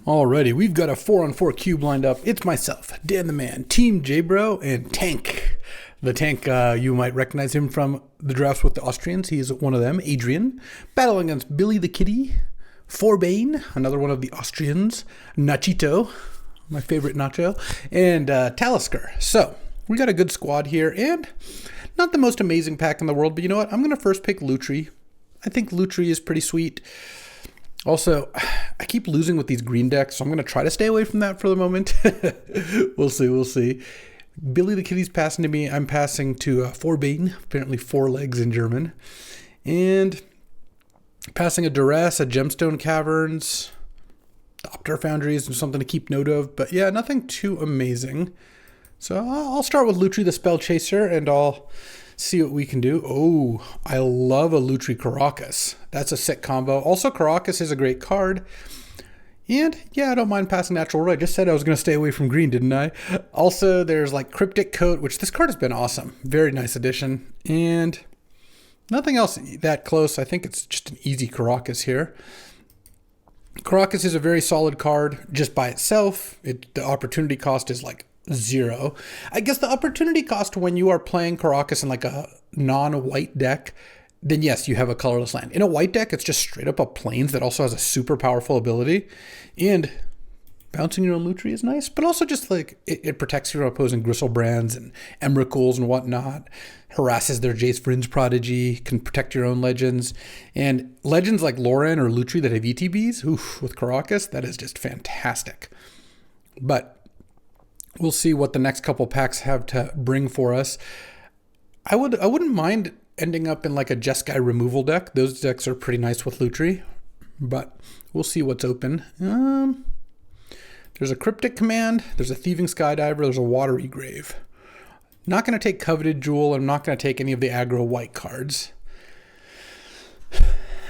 Alrighty, we've got a 4-on-4 cube lined up. It's myself, Dan the Man, Team J-Bro, and Tank. The Tank, you might recognize him from the drafts with the Austrians. He is one of them, Adrian. Battling against Billy the Kitty, Forbane, another one of the Austrians, Nachito, my favorite nacho, and Talisker. So, we got a good squad here, and not the most amazing pack in the world, but you know what? I'm going to first pick Lutri. I think Lutri is pretty sweet. Also, I keep losing with these green decks, so I'm going to try to stay away from that for the moment. We'll see. Billy the Kitty's passing to me. I'm passing to Forbane, apparently 4 legs in German. And passing a Duress, a Gemstone Caverns, Opter Foundries, and something to keep note of. But yeah, nothing too amazing. So I'll start with Lutri the Spell Chaser, and I'll see what we can do. Oh, I love a Lutri Caracas. That's a sick combo. Also, Caracas is a great card. And yeah, I don't mind passing Natural Roy. I just said I was going to stay away from green, didn't I? Also, there's like Cryptic Coat, which this card has been awesome. Very nice addition. And nothing else that close. I think it's just an easy Caracas here. Caracas is a very solid card just by itself. The opportunity cost is like 0. I guess the opportunity cost when you are playing Caracas in like a non-white deck, then yes, you have a colorless land. In a white deck, it's just straight up a plains that also has a super powerful ability. And bouncing your own Lutri is nice, but also just like it protects your opposing Gristlebrands and Emrakuls and whatnot, harasses their Jace Vryn's Prodigy, can protect your own legends. And legends like Loran or Lutri that have ETBs, with Caracas, that is just fantastic. But we'll see what the next couple packs have to bring for us. I wouldn't mind ending up in like a Jeskai removal deck. Those decks are pretty nice with Lutri, but we'll see what's open. There's a Cryptic Command, there's a Thieving Skydiver, there's a Watery Grave. Not going to take Coveted Jewel. I'm not going to take any of the aggro white cards.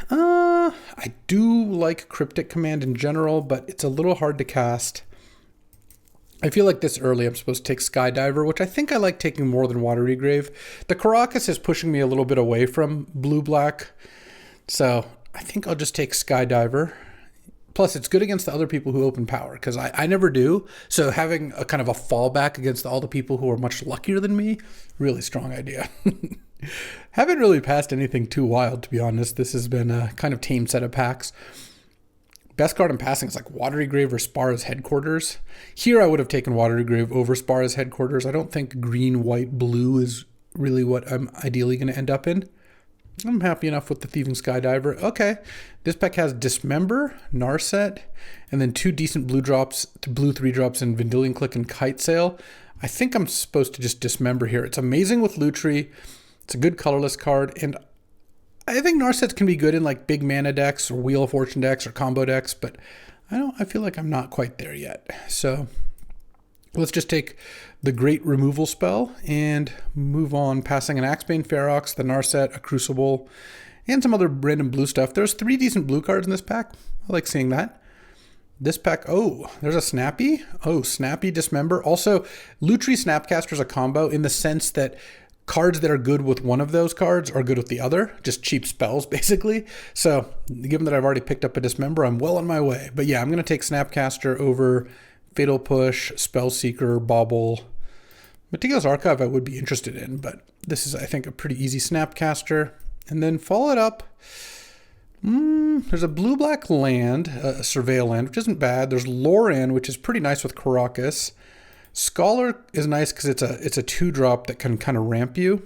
I do like Cryptic Command in general, but it's a little hard to cast. I feel like this early I'm supposed to take Skydiver, which I think I like taking more than Watery Grave. The Caracas is pushing me a little bit away from blue-black, so I think I'll just take Skydiver. Plus, it's good against the other people who open power, because I never do. So having a kind of a fallback against all the people who are much luckier than me, really strong idea. Haven't really passed anything too wild, to be honest. This has been a kind of tame set of packs. Best card I'm passing is like Watery Grave or Spara's Headquarters. Here I would have taken Watery Grave over Spara's Headquarters. I don't think green, white, blue is really what I'm ideally going to end up in. I'm happy enough with the Thieving Skydiver. Okay, this pack has Dismember, Narset, and then 2 decent blue drops, blue 3-drops in Vendilion Click and Kite Sail. I think I'm supposed to just Dismember here. It's amazing with Lutri. It's a good colorless card, and I think Narsets can be good in like big mana decks or Wheel of Fortune decks or combo decks, but I feel like I'm not quite there yet. So let's just take the Great Removal spell and move on, passing an Axebane Ferox, the Narset, a Crucible, and some other random blue stuff. There's 3 decent blue cards in this pack. I like seeing that. This pack, there's a Snappy. Snappy Dismember. Also, Lutri Snapcaster is a combo in the sense that cards that are good with one of those cards are good with the other. Just cheap spells, basically. So, given that I've already picked up a Dismember, I'm well on my way. But yeah, I'm going to take Snapcaster over Fatal Push, Spellseeker, Bauble. Meticulous Archive I would be interested in, but this is, I think, a pretty easy Snapcaster. And then follow it up. There's a blue-black land, a Surveil land, which isn't bad. There's Loran, which is pretty nice with Caracas. Scholar is nice because it's a 2-drop that can kind of ramp you.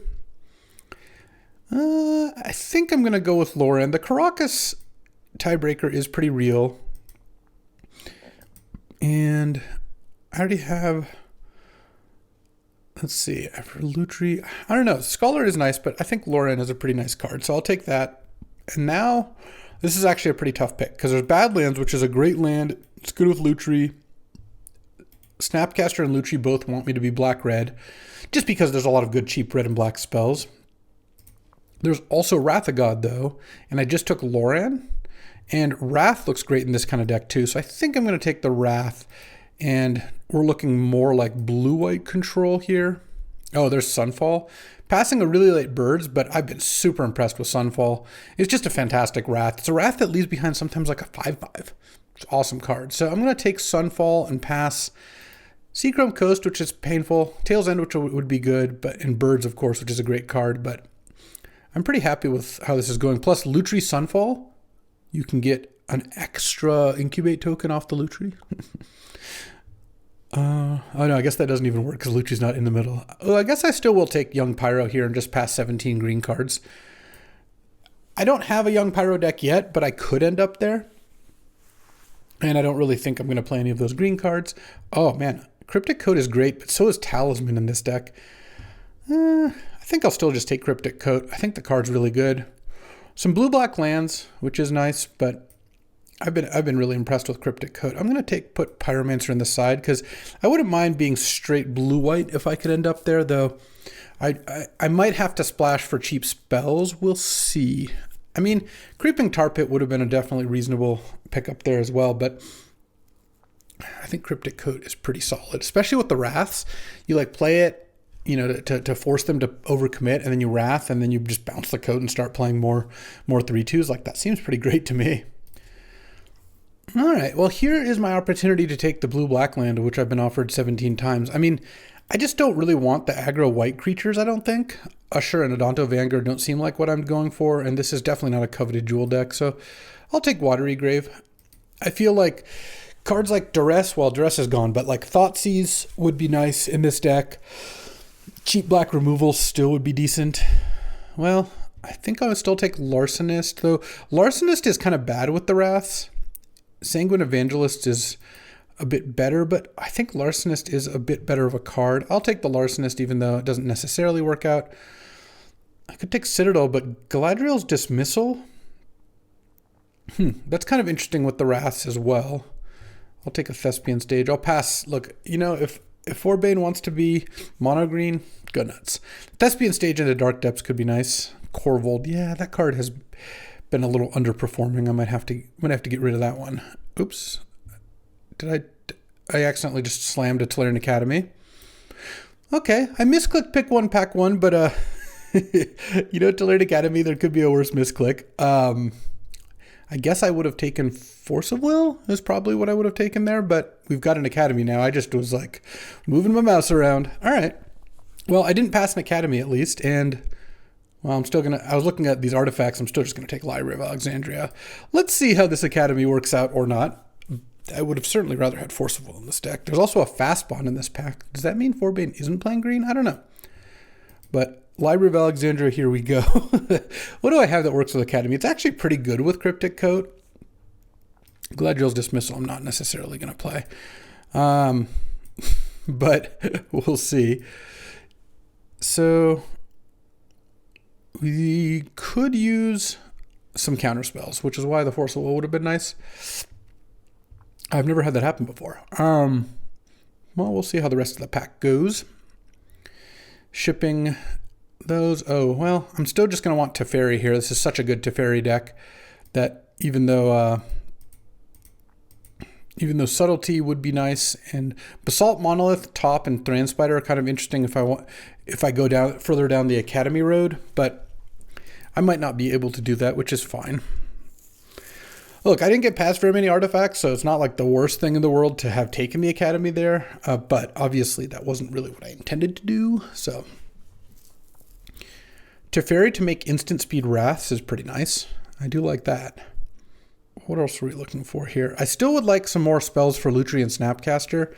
I think I'm going to go with Loran. The Caracas tiebreaker is pretty real. And I already have, let's see, after Lutri, I don't know. Scholar is nice, but I think Loran is a pretty nice card, so I'll take that. And now, this is actually a pretty tough pick because there's Badlands, which is a great land. It's good with Lutri. Snapcaster and Lutri both want me to be black-red, just because there's a lot of good cheap red and black spells. There's also Wrath of God, though, and I just took Loran, and Wrath looks great in this kind of deck, too, so I think I'm going to take the Wrath, and we're looking more like blue-white control here. Oh, there's Sunfall. Passing a really late Birds, but I've been super impressed with Sunfall. It's just a fantastic Wrath. It's a Wrath that leaves behind sometimes like a 5/5. It's an awesome card. So I'm going to take Sunfall and pass Seachrome Coast, which is painful. Tail's End, which would be good, and Birds, of course, which is a great card. But I'm pretty happy with how this is going. Plus, Lutri Sunfall, you can get an extra Incubate token off the Lutri. Oh no, I guess that doesn't even work because Lutri's not in the middle. Oh, I guess I still will take Young Pyro here and just pass 17 green cards. I don't have a Young Pyro deck yet, but I could end up there. And I don't really think I'm going to play any of those green cards. Oh man, Cryptic Coat is great, but so is Talisman in this deck. I think I'll still just take Cryptic Coat. I think the card's really good. Some blue-black lands, which is nice, but I've been really impressed with Cryptic Coat. I'm going to put Pyromancer in the side because I wouldn't mind being straight blue-white if I could end up there, though I might have to splash for cheap spells. We'll see. I mean, Creeping Tar Pit would have been a definitely reasonable pickup there as well, but I think Cryptic Coat is pretty solid, especially with the Wraths. You play it, to force them to overcommit, and then you Wrath, and then you just bounce the coat and start playing more 3/2s. That seems pretty great to me. All right, well, here is my opportunity to take the blue-black land, which I've been offered 17 times. I mean, I just don't really want the aggro white creatures, I don't think. Usher and Odonto Vanguard don't seem like what I'm going for, and this is definitely not a coveted jewel deck, so I'll take Watery Grave. I feel like cards like Duress, well, Duress is gone, but Thoughtseize would be nice in this deck. Cheap black removal still would be decent. Well, I think I would still take Larcenist, though. Larcenist is kind of bad with the Wraths. Sanguine Evangelist is a bit better, but I think Larcenist is a bit better of a card. I'll take the Larcenist even though it doesn't necessarily work out. I could take Citadel, but Galadriel's Dismissal? That's kind of interesting with the Wraths as well. I'll take a Thespian Stage. I'll pass. Look, if Forbane wants to be mono green, go nuts. Thespian Stage into Dark Depths could be nice. Corvold, yeah, that card has been a little underperforming. I might have to get rid of that one. Oops. I accidentally just slammed a Tolarian Academy. Okay, I misclicked pick one, pack one, but Tolarian Academy, there could be a worse misclick. I guess I would have taken Force of Will is probably what I would have taken there, but we've got an Academy now. I just was moving my mouse around. All right. Well, I didn't pass an Academy at least, and well, I was looking at these artifacts. I'm still just going to take Library of Alexandria. Let's see how this Academy works out or not. I would have certainly rather had Force of Will in this deck. There's also a Fast Bond in this pack. Does that mean Forbane isn't playing green? I don't know. But Library of Alexandria, here we go. What do I have that works with Academy? It's actually pretty good with Cryptic Coat. Galadriel's Dismissal I'm not necessarily going to play. But we'll see. So we could use some counter spells, which is why the Force of Will would have been nice. I've never had that happen before. Well, we'll see how the rest of the pack goes. Shipping those. Oh, well, I'm still just going to want Teferi here. This is such a good Teferi deck that even though Subtlety would be nice, and Basalt Monolith, Top, and Thran Spider are kind of interesting if I go down further down the Academy road, but I might not be able to do that, which is fine. Look, I didn't get past very many artifacts, so it's not like the worst thing in the world to have taken the Academy there, but obviously that wasn't really what I intended to do, so. Teferi to make instant speed Wraths is pretty nice. I do like that. What else are we looking for here? I still would like some more spells for Lutri and Snapcaster.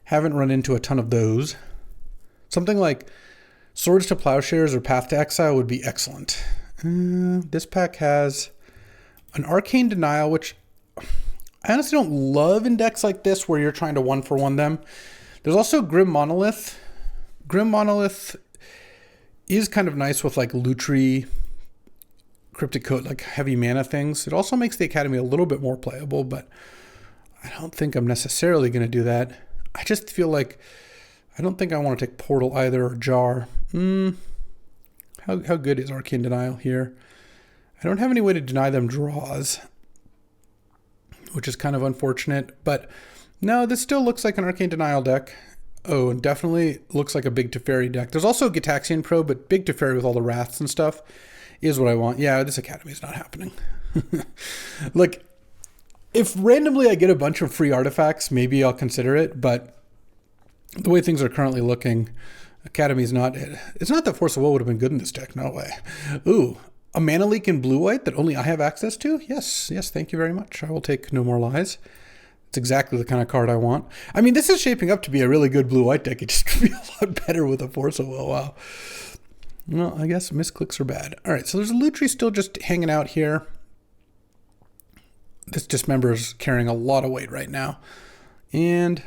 Haven't run into a ton of those. Something like Swords to Plowshares or Path to Exile would be excellent. This pack has an Arcane Denial, which I honestly don't love in decks like this where you're trying to one-for-one them. There's also Grim Monolith. Grim Monolith is kind of nice with Lutri, Cryptic Coat, heavy mana things. It also makes the Academy a little bit more playable, but I don't think I'm necessarily going to do that. I just feel like I don't think I want to take Portal either or Jar. How good is Arcane Denial here? I don't have any way to deny them draws, which is kind of unfortunate. But no, this still looks like an Arcane Denial deck. Oh, and definitely looks like a big Teferi deck. There's also a Gitaxian Pro, but big Teferi with all the Wraths and stuff is what I want. Yeah, this Academy is not happening. Look, If randomly I get a bunch of free artifacts, maybe I'll consider it, but the way things are currently looking, Academy's not it. It's not that Force of Will would have been good in this deck, no way. Ooh, a mana leak in blue-white that only I have access to? Yes, thank you very much. I will take No More Lies. It's exactly the kind of card I want. I mean, this is shaping up to be a really good blue-white deck. It just could be a lot better with a Force of Will, wow. Well, I guess misclicks are bad. All right, so there's a Lutri still just hanging out here. This Dismember's carrying a lot of weight right now. And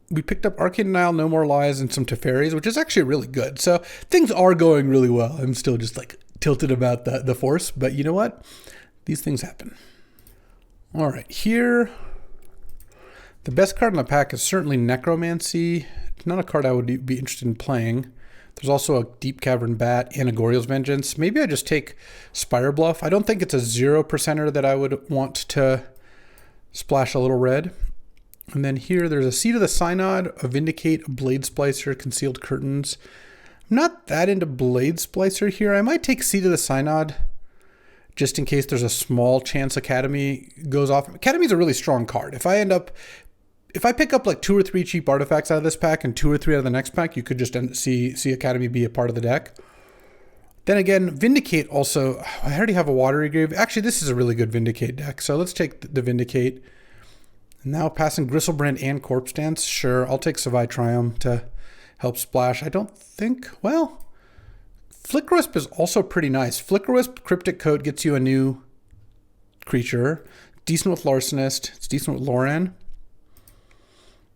we picked up Arcane Denial, No More Lies, and some Teferis, which is actually really good. So things are going really well. I'm still just like tilted about the Force, but you know what? These things happen. All right, here, the best card in the pack is certainly Necromancy. It's not a card I would be interested in playing. There's also a Deep Cavern Bat and a Goryo's Vengeance. Maybe I just take Spire Bluff. I don't think it's a 0%er that I would want to splash a little red. And then here, there's a Seed of the Synod, a Vindicate, a Blade Splicer, Concealed Curtains. I'm not that into Blade Splicer here. I might take Seed of the Synod just in case there's a small chance Academy goes off. Academy's a really strong card. If I pick up like 2 or 3 cheap artifacts out of this pack and 2 or 3 out of the next pack, you could just see Academy be a part of the deck. Then again, Vindicate also, I already have a Watery Grave. Actually, this is a really good Vindicate deck. So let's take the Vindicate. Now passing Gristlebrand and Corpse Dance. Sure, I'll take Savai Triumph to help splash. I don't think, well, Flickerwisp is also pretty nice. Flickerwisp, Cryptic Coat gets you a new creature. Decent with Larcenist. It's decent with Loran.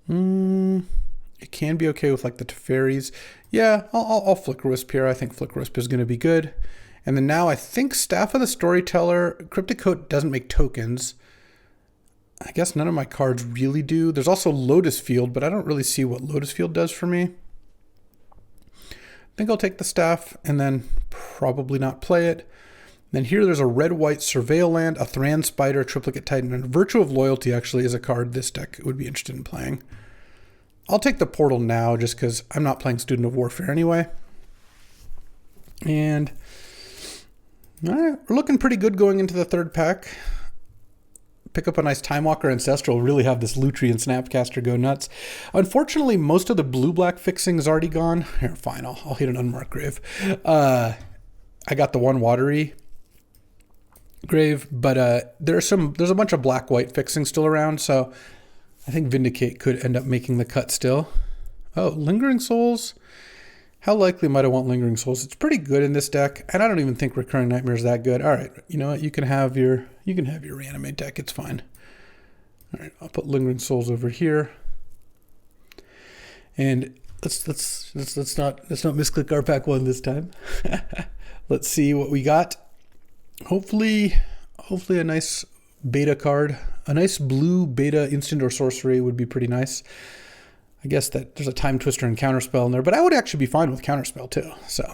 It can be okay with like the Teferis. Yeah, I'll Flickerwisp here. I think Flickerwisp is going to be good. And then now I think Staff of the Storyteller. Cryptic Coat doesn't make tokens. I guess none of my cards really do. There's also Lotus Field, but I don't really see what Lotus Field does for me. I think I'll take the Staff and then probably not play it. Then here there's a red-white Surveil Land, a Thran Spider, Triplicate Titan, and Virtue of Loyalty actually is a card this deck would be interested in playing. I'll take the Portal now just because I'm not playing Student of Warfare anyway. And all right, we're looking pretty good going into the third pack. Pick up a nice Time Walker Ancestral, really have this Lutri and Snapcaster go nuts. Unfortunately, most of the blue-black fixing is already gone. Here, fine, I'll hit an Unmarked Grave. I got the one Watery Grave, but there's a bunch of black-white fixing still around, so I think Vindicate could end up making the cut still. Oh, Lingering Souls. How likely might I want Lingering Souls? It's pretty good in this deck, and I don't even think Recurring Nightmare is that good. All right, you know what? You can have your Reanimate deck. It's fine. All right, I'll put Lingering Souls over here, and let's not misclick our pack one this time. Let's see what we got. Hopefully a nice beta card, a nice blue beta instant or sorcery would be pretty nice. I guess that there's a Time Twister and Counterspell in there, but I would actually be fine with Counterspell too. So,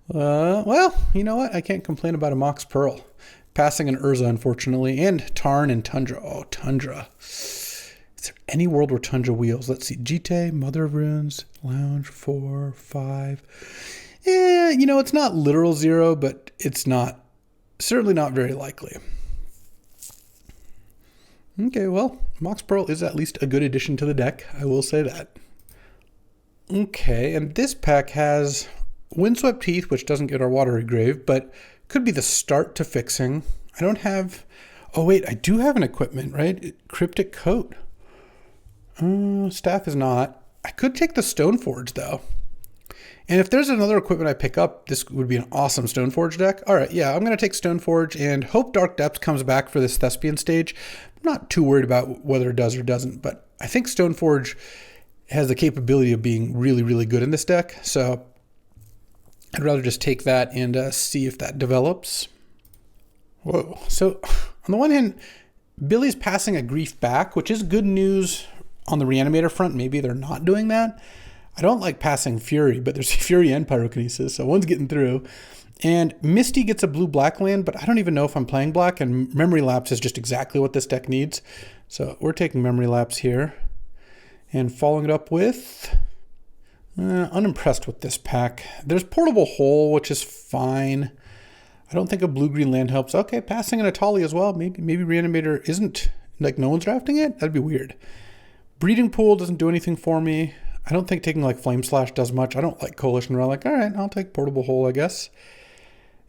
well, you know what? I can't complain about a Mox Pearl. Passing an Urza, unfortunately, and Tarn and Tundra. Oh, Tundra. Is there any world where Tundra wheels? Let's see. Jite, Mother of Runes, Lounge, 4, 5. Yeah, you know, it's not literal 0, but it's certainly not very likely. Okay, well, Mox Pearl is at least a good addition to the deck. I will say that. Okay, and this pack has Windswept Heath, which doesn't get our Watery Grave, but could be the start to fixing. I don't have... Oh, wait, I do have an equipment, right? Cryptic Coat. Staff is not. I could take the Stoneforge, though. And if there's another equipment I pick up, this would be an awesome Stoneforge deck. All right, yeah, I'm going to take Stoneforge and hope Dark Depths comes back for this Thespian stage. I'm not too worried about whether it does or doesn't, but I think Stoneforge has the capability of being really, really good in this deck. So I'd rather just take that and see if that develops. Whoa. So on the one hand, Billy's passing a Grief back, which is good news on the Reanimator front. Maybe they're not doing that. I don't like passing Fury, but there's Fury and Pyrokinesis, so one's getting through. And Misty gets a blue-black land, but I don't even know if I'm playing black, and Memory Lapse is just exactly what this deck needs. So we're taking Memory Lapse here. And following it up with... unimpressed with this pack. There's Portable Hole, which is fine. I don't think a blue-green land helps. Okay, passing an Atali as well. Maybe Reanimator isn't, like no one's drafting it? That'd be weird. Breeding Pool doesn't do anything for me. I don't think taking like Flame Slash does much. I don't like Coalition Relic. All right, I'll take Portable Hole, I guess.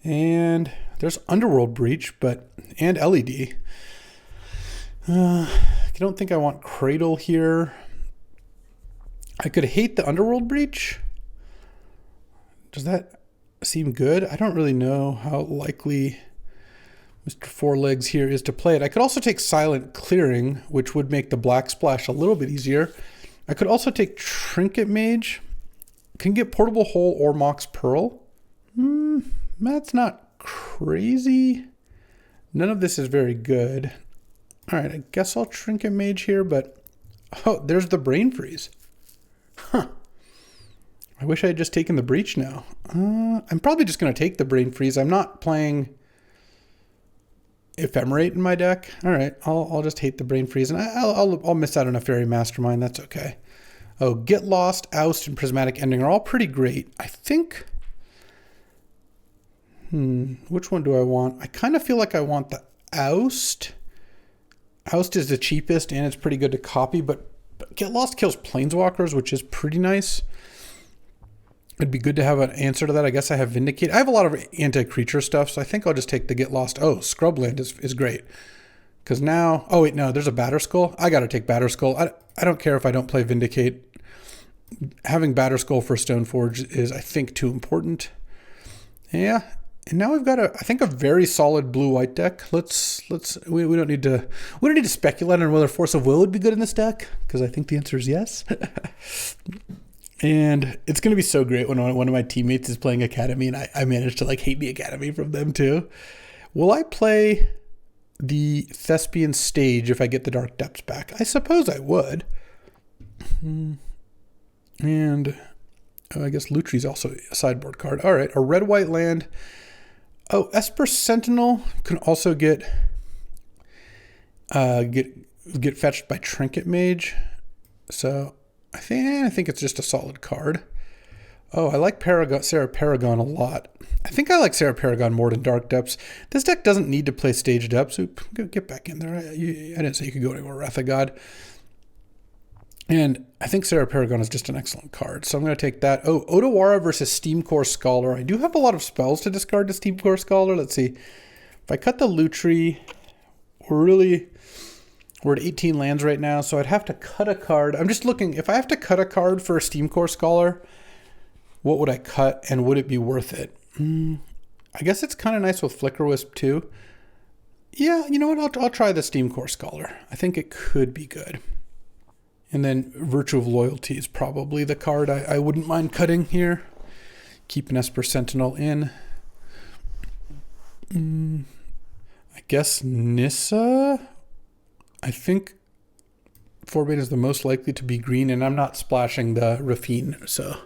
And there's Underworld Breach, and LED. I don't think I want Cradle here. I could hate the Underworld Breach. Does that seem good? I don't really know how likely Mr. Four Legs here is to play it. I could also take Silent Clearing, which would make the Black Splash a little bit easier. I could also take Trinket Mage. Can get Portable Hole or Mox Pearl. That's not crazy. None of this is very good. All right, I guess I'll Trinket Mage here, but... Oh, there's the Brain Freeze. Huh. I wish I had just taken the Breach now. I'm probably just going to take the Brain Freeze. I'm not playing Ephemerate in my deck. All right, I'll just hate the Brain Freeze, and I'll miss out on a Fairy Mastermind. That's okay. Oh, Get Lost, Oust, and Prismatic Ending are all pretty great. I think... which one do I want? I kind of feel like I want the Oust. Oust is the cheapest, and it's pretty good to copy, but Get Lost kills Planeswalkers, which is pretty nice. It'd be good to have an answer to that. I guess I have Vindicate. I have a lot of anti-creature stuff, so I think I'll just take the Get Lost. Oh, Scrubland is great. Because now... Oh, wait, no, there's a Batterskull. I got to take Batterskull. I don't care if I don't play Vindicate. Having Batterskull for Stoneforge is, I think, too important. Yeah. And now we've got I think a very solid blue-white deck. We don't need to speculate on whether Force of Will would be good in this deck, because I think the answer is yes. And it's going to be so great when one of my teammates is playing Academy and I manage to like hate the Academy from them too. Will I play the Thespian Stage if I get the Dark Depths back? I suppose I would. And I guess Lutri's also a sideboard card. All right, a red-white land. Oh, Esper Sentinel can also get fetched by Trinket Mage. So I think it's just a solid card. Oh, I like Sarah Paragon a lot. I think I like Sarah Paragon more than Dark Depths. This deck doesn't need to play Stage Depths. Get back in there. I didn't say you could go anywhere, Wrath of God. And I think Sarah Paragon is just an excellent card. So I'm going to take that. Oh, Otawara versus Steamcore Scholar. I do have a lot of spells to discard to Steamcore Scholar. Let's see. If I cut the Lutri, we're at 18 lands right now, so I'd have to cut a card. I'm just looking. If I have to cut a card for a Steamcore Scholar, what would I cut, and would it be worth it? I guess it's kind of nice with Flicker Wisp too. Yeah, you know what? I'll try the Steamcore Scholar. I think it could be good. And then Virtue of Loyalty is probably the card I wouldn't mind cutting here. Keep an Esper Sentinel in. I guess Nissa. I think Forbane is the most likely to be green, and I'm not splashing the Rafine, so.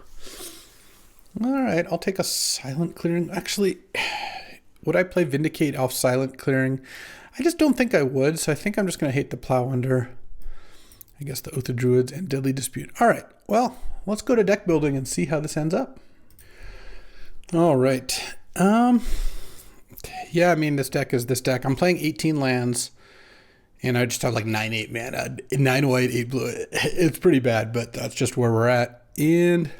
All right, I'll take a Silent Clearing. Actually, would I play Vindicate off Silent Clearing? I just don't think I would, so I think I'm just going to hate the Plow Under. I guess the Oath of Druids and Deadly Dispute. All right, well, let's go to deck building and see how this ends up. All right. Yeah, I mean, this deck is this deck. I'm playing 18 lands, and I just have like 9/8 mana, 9 white, 8 blue. It's pretty bad, but that's just where we're at. And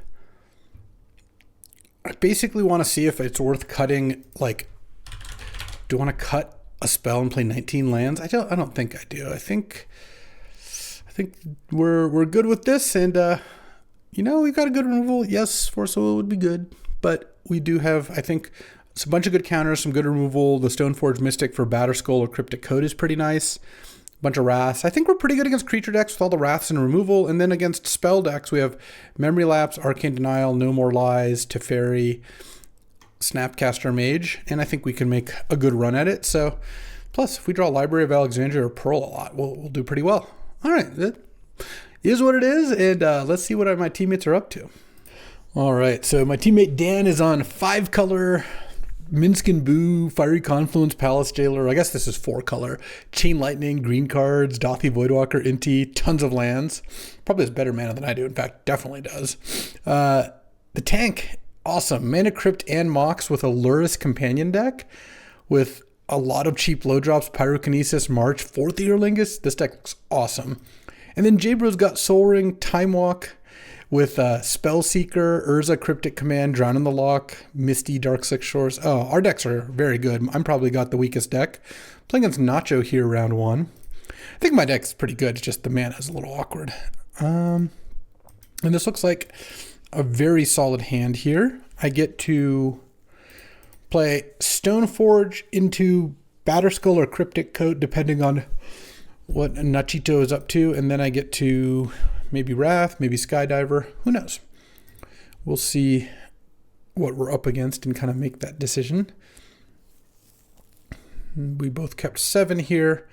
I basically want to see if it's worth cutting. Like, do I want to cut a spell and play 19 lands? I don't think I do. I think we're good with this, and we've got a good removal. Yes, Force of Will would be good, but we do have, I think, it's a bunch of good counters, some good removal. The Stoneforge Mystic for Batterskull or Cryptic Code is pretty nice. A bunch of Wraths. I think we're pretty good against creature decks with all the Wraths and removal, and then against spell decks we have Memory Lapse, Arcane Denial, No More Lies, Teferi, Snapcaster Mage, and I think we can make a good run at it. So, plus, if we draw Library of Alexandria or Pearl a lot, we'll do pretty well. All right, that is what it is, and let's see what my teammates are up to. All right, so my teammate Dan is on 5-color Minsk and Boo, Fiery Confluence, Palace Jailer. I guess this is 4-color. Chain Lightning, green cards, Dothy Voidwalker, Inti, tons of lands. Probably has better mana than I do. In fact, definitely does. The tank Awesome. Mana Crypt and Mox with a Luris companion deck with a lot of cheap low drops, Pyrokinesis, March, 4th Earlingus. This deck looks awesome. And then J-Bro's got Soul Ring, Time Walk with Spellseeker, Urza, Cryptic Command, Drown in the Lock, Misty, Dark Six Shores. Oh, our decks are very good. I'm probably got the weakest deck. Playing against Nacho here round 1. I think my deck's pretty good. It's just the mana is a little awkward. And this looks like a very solid hand here. I get to play Stoneforge into Batterskull or Cryptic Coat, depending on what Nachito is up to. And then I get to maybe Wrath, maybe Skydiver. Who knows? We'll see what we're up against and kind of make that decision. We both kept 7 here.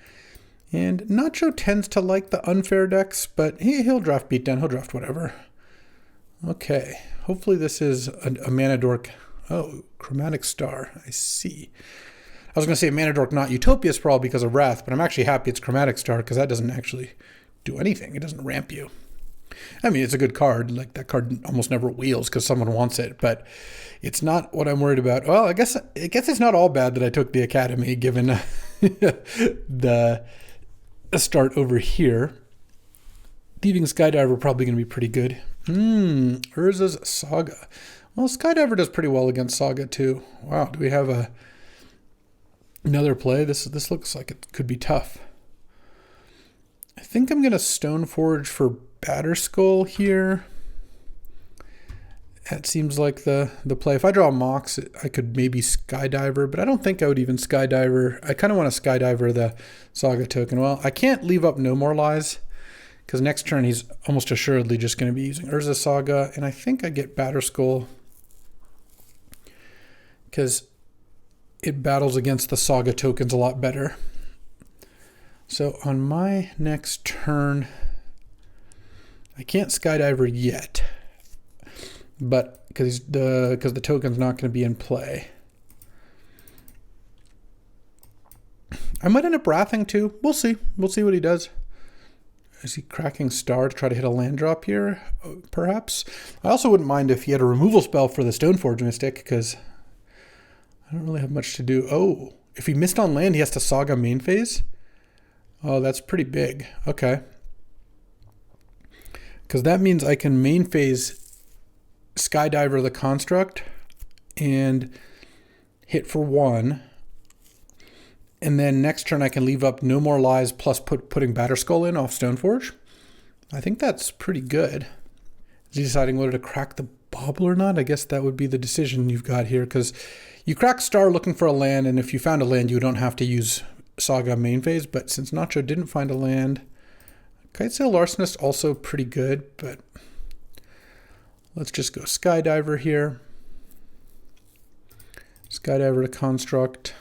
And Nacho tends to like the unfair decks, but he'll draft Beatdown. He'll draft whatever. Okay. Hopefully this is a Mana Dork. Oh, Chromatic Star. I see. I was going to say Mana Dork, not Utopia Sprawl because of Wrath, but I'm actually happy it's Chromatic Star because that doesn't actually do anything. It doesn't ramp you. I mean, it's a good card. Like, that card almost never wheels because someone wants it, but it's not what I'm worried about. Well, I guess it's not all bad that I took the Academy, given the start over here. Thieving Skydiver probably going to be pretty good. Urza's Saga. Well, Skydiver does pretty well against Saga too. Wow, do we have another play? This looks like it could be tough. I think I'm going to Stoneforge for Batterskull here. That seems like the play. If I draw a Mox, I could maybe Skydiver, but I don't think I would even Skydiver. I kind of want to Skydiver the Saga token. Well, I can't leave up No More Lies, because next turn he's almost assuredly just going to be using Urza Saga, and I think I get Batterskull because it battles against the Saga tokens a lot better. So on my next turn, I can't Skydiver yet, but because the token's not going to be in play. I might end up Wrathing too. We'll see. We'll see what he does. Is he cracking Star to try to hit a land drop here? Perhaps. I also wouldn't mind if he had a removal spell for the Stoneforge Mystic, because I don't really have much to do. Oh, if he missed on land, he has to Saga main phase? Oh, that's pretty big. Okay. Because that means I can main phase Skydiver the Construct and hit for 1. And then next turn I can leave up No More Lies plus putting Batterskull in off Stoneforge. I think that's pretty good. Is he deciding whether to crack the Bauble or not? I guess that would be the decision you've got here, because you crack Star looking for a land, and if you found a land, you don't have to use Saga main phase. But since Nacho didn't find a land, Kitesail Larcenist also pretty good, but let's just go Skydiver here. Skydiver to Construct.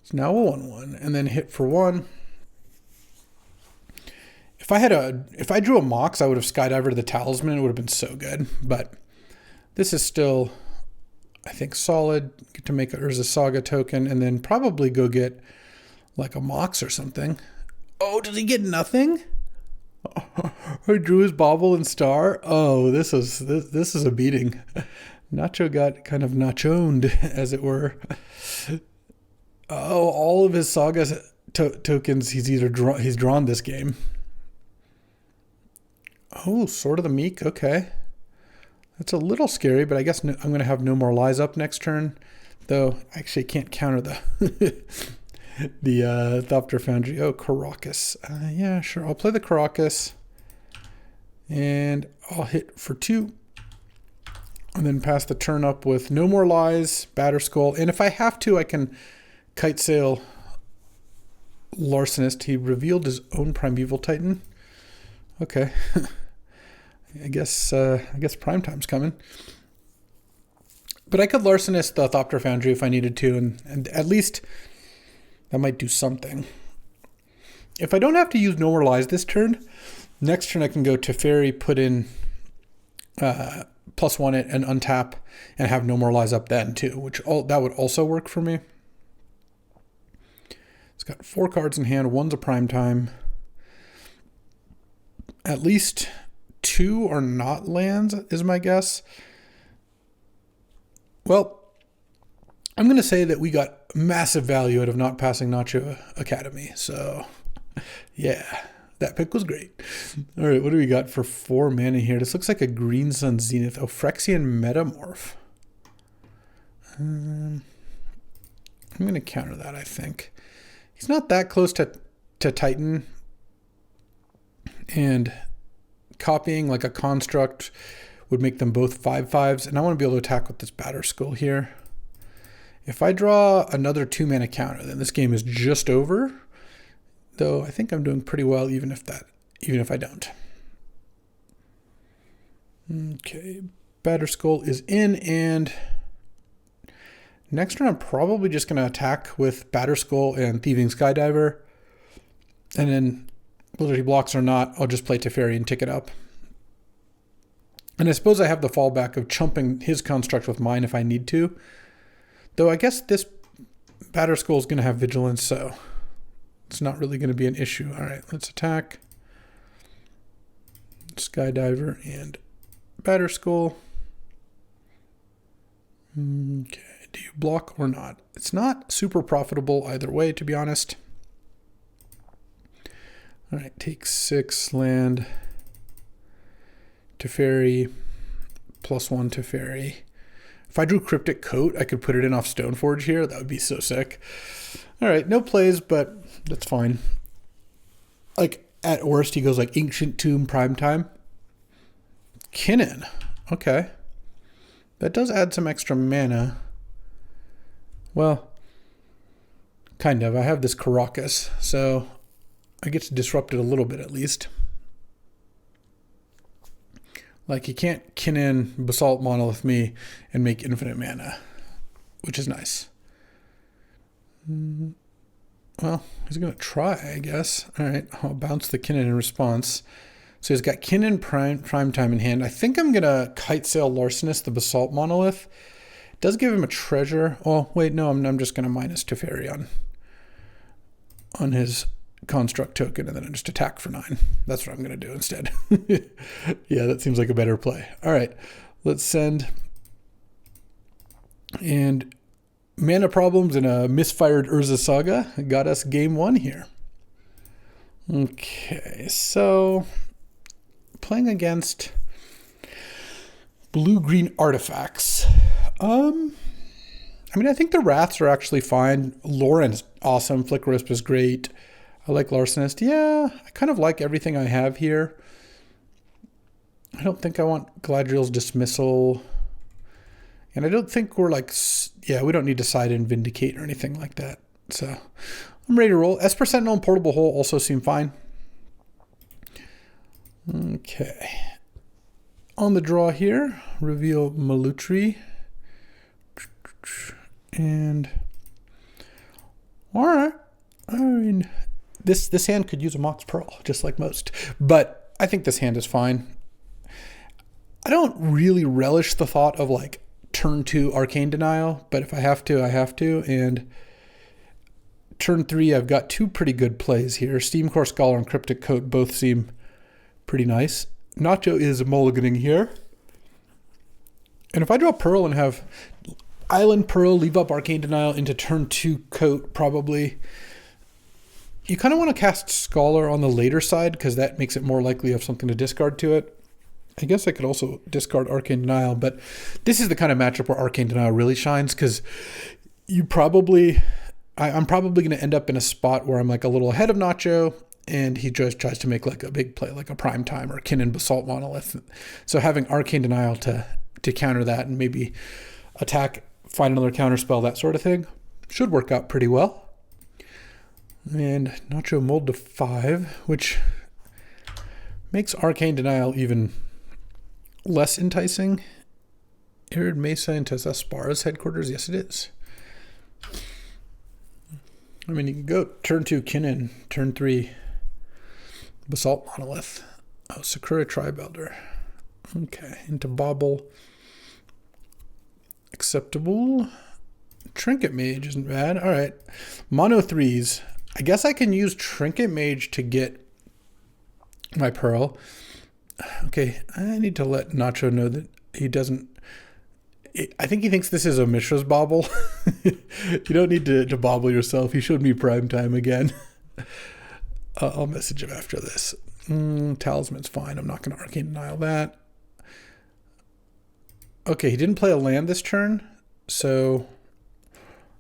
It's now a 1/1, and then hit for 1. If I drew a Mox, I would have Skydiver to the Talisman. It would have been so good, but this is still, I think, solid. Get to make a Urza Saga token, and then probably go get like a Mox or something. Oh, does he get nothing? I drew his Bauble and Star. Oh, this is a beating. Nacho got kind of nachoned, as it were. Oh, all of his Saga tokens, he's drawn this game. Oh, Sword of the Meek. Okay. That's a little scary, but I guess I'm going to have No More Lies up next turn. Though, I actually can't counter the Thopter Foundry. Oh, Caracas. Yeah, sure. I'll play the Caracas. And I'll hit for 2. And then pass the turn up with No More Lies, Batterskull. And if I have to, I can Kitesail Larcenist. He revealed his own Primeval Titan. Okay. I guess Primetime's coming. But I could Larcenist the Thopter Foundry if I needed to, and at least that might do something. If I don't have to use No More Lies this turn, next turn I can go to Fairy, put in +1 it, and untap, and have No More Lies up then too, that would also work for me. It's got 4 cards in hand. 1's a Primetime. At least 2 are not lands, is my guess. Well, I'm going to say that we got massive value out of not passing Nacho Academy. So, yeah, that pick was great. All right, what do we got for 4 mana here? This looks like a Green Sun Zenith. Oh, Phyrexian Metamorph. I'm going to counter that, I think. He's not that close to Titan. And copying like a construct would make them both 5/5s. And I want to be able to attack with this Batter Skull here. If I draw another 2 mana counter, then this game is just over. Though I think I'm doing pretty well even if I don't. Okay, Batter Skull is in, and next turn I'm probably just going to attack with Batter Skull and Thieving Skydiver. And then whether he blocks or not, I'll just play Teferi and tick it up. And I suppose I have the fallback of chumping his construct with mine if I need to. Though I guess this Batter Skull is going to have Vigilance, so it's not really going to be an issue. All right, let's attack. Skydiver and Batter Skull. Okay, do you block or not? It's not super profitable either way, to be honest. All right, take 6 land. Teferi, +1 Teferi. If I drew Cryptic Coat, I could put it in off Stoneforge here. That would be so sick. All right, no plays, but that's fine. Like, at worst, he goes like Ancient Tomb Primetime. Kinnan. Okay. That does add some extra mana. Well, kind of. I have this Caracas, so I get to disrupt it a little bit at least. Like, you can't Kinnan Basalt Monolith me and make infinite mana, which is nice. Well, he's going to try, I guess. All right, I'll bounce the Kinnan in response. So he's got Kinnan Prime Time in hand. I think I'm going to Kite Sail Larcenist, the Basalt Monolith. It does give him a treasure. Oh, wait, no, I'm just going to minus Teferi on his construct token, and then I just attack for 9. That's what I'm going to do instead. Yeah, that seems like a better play. All right, let's send. And mana problems and a misfired Urza Saga got us game 1 here. Okay, so playing against blue-green artifacts. I mean, I think the Wraths are actually fine. Lauren's awesome. Flicker Wisp is great. I like Larcenist. Yeah, I kind of like everything I have here. I don't think I want Galadriel's Dismissal. And I don't think we're like, yeah, we don't need to side and Vindicate or anything like that. So I'm ready to roll. Esper Sentinel and Portable Hole also seem fine. Okay. On the draw here, reveal Malutri. And all right. I mean, this hand could use a Mox Pearl, just like most. But I think this hand is fine. I don't really relish the thought of like turn 2 Arcane Denial, but if I have to, I have to. And turn 3, I've got 2 pretty good plays here. Steamcore Scholar and Cryptic Coat both seem pretty nice. Nacho is mulliganing here. And if I draw Pearl and have Island Pearl, leave up Arcane Denial into turn 2 Coat, probably. You kind of want to cast Scholar on the later side because that makes it more likely to have something to discard to it. I guess I could also discard Arcane Denial, but this is the kind of matchup where Arcane Denial really shines because I'm probably going to end up in a spot where I'm like a little ahead of Nacho and he just tries to make like a big play, like a Prime Time or Kinnan Basalt Monolith. So having Arcane Denial to counter that and maybe attack, find another counter spell, that sort of thing, should work out pretty well. And Nacho mulled to 5, which makes Arcane Denial even less enticing. Arid Mesa into Zaspara's headquarters? Yes, it is. I mean, you can go turn 2 Kinnan, turn 3 Basalt Monolith. Oh, Sakura Tribe Elder. Okay, into Bobble. Acceptable. Trinket Mage isn't bad. All right, Mono 3s. I guess I can use Trinket Mage to get my Pearl. Okay, I need to let Nacho know that I think he thinks this is a Mishra's bauble. You don't need to bauble yourself. He showed me prime time again. I'll message him after this. Talisman's fine. I'm not going to Arcane Denial that. Okay, he didn't play a land this turn, so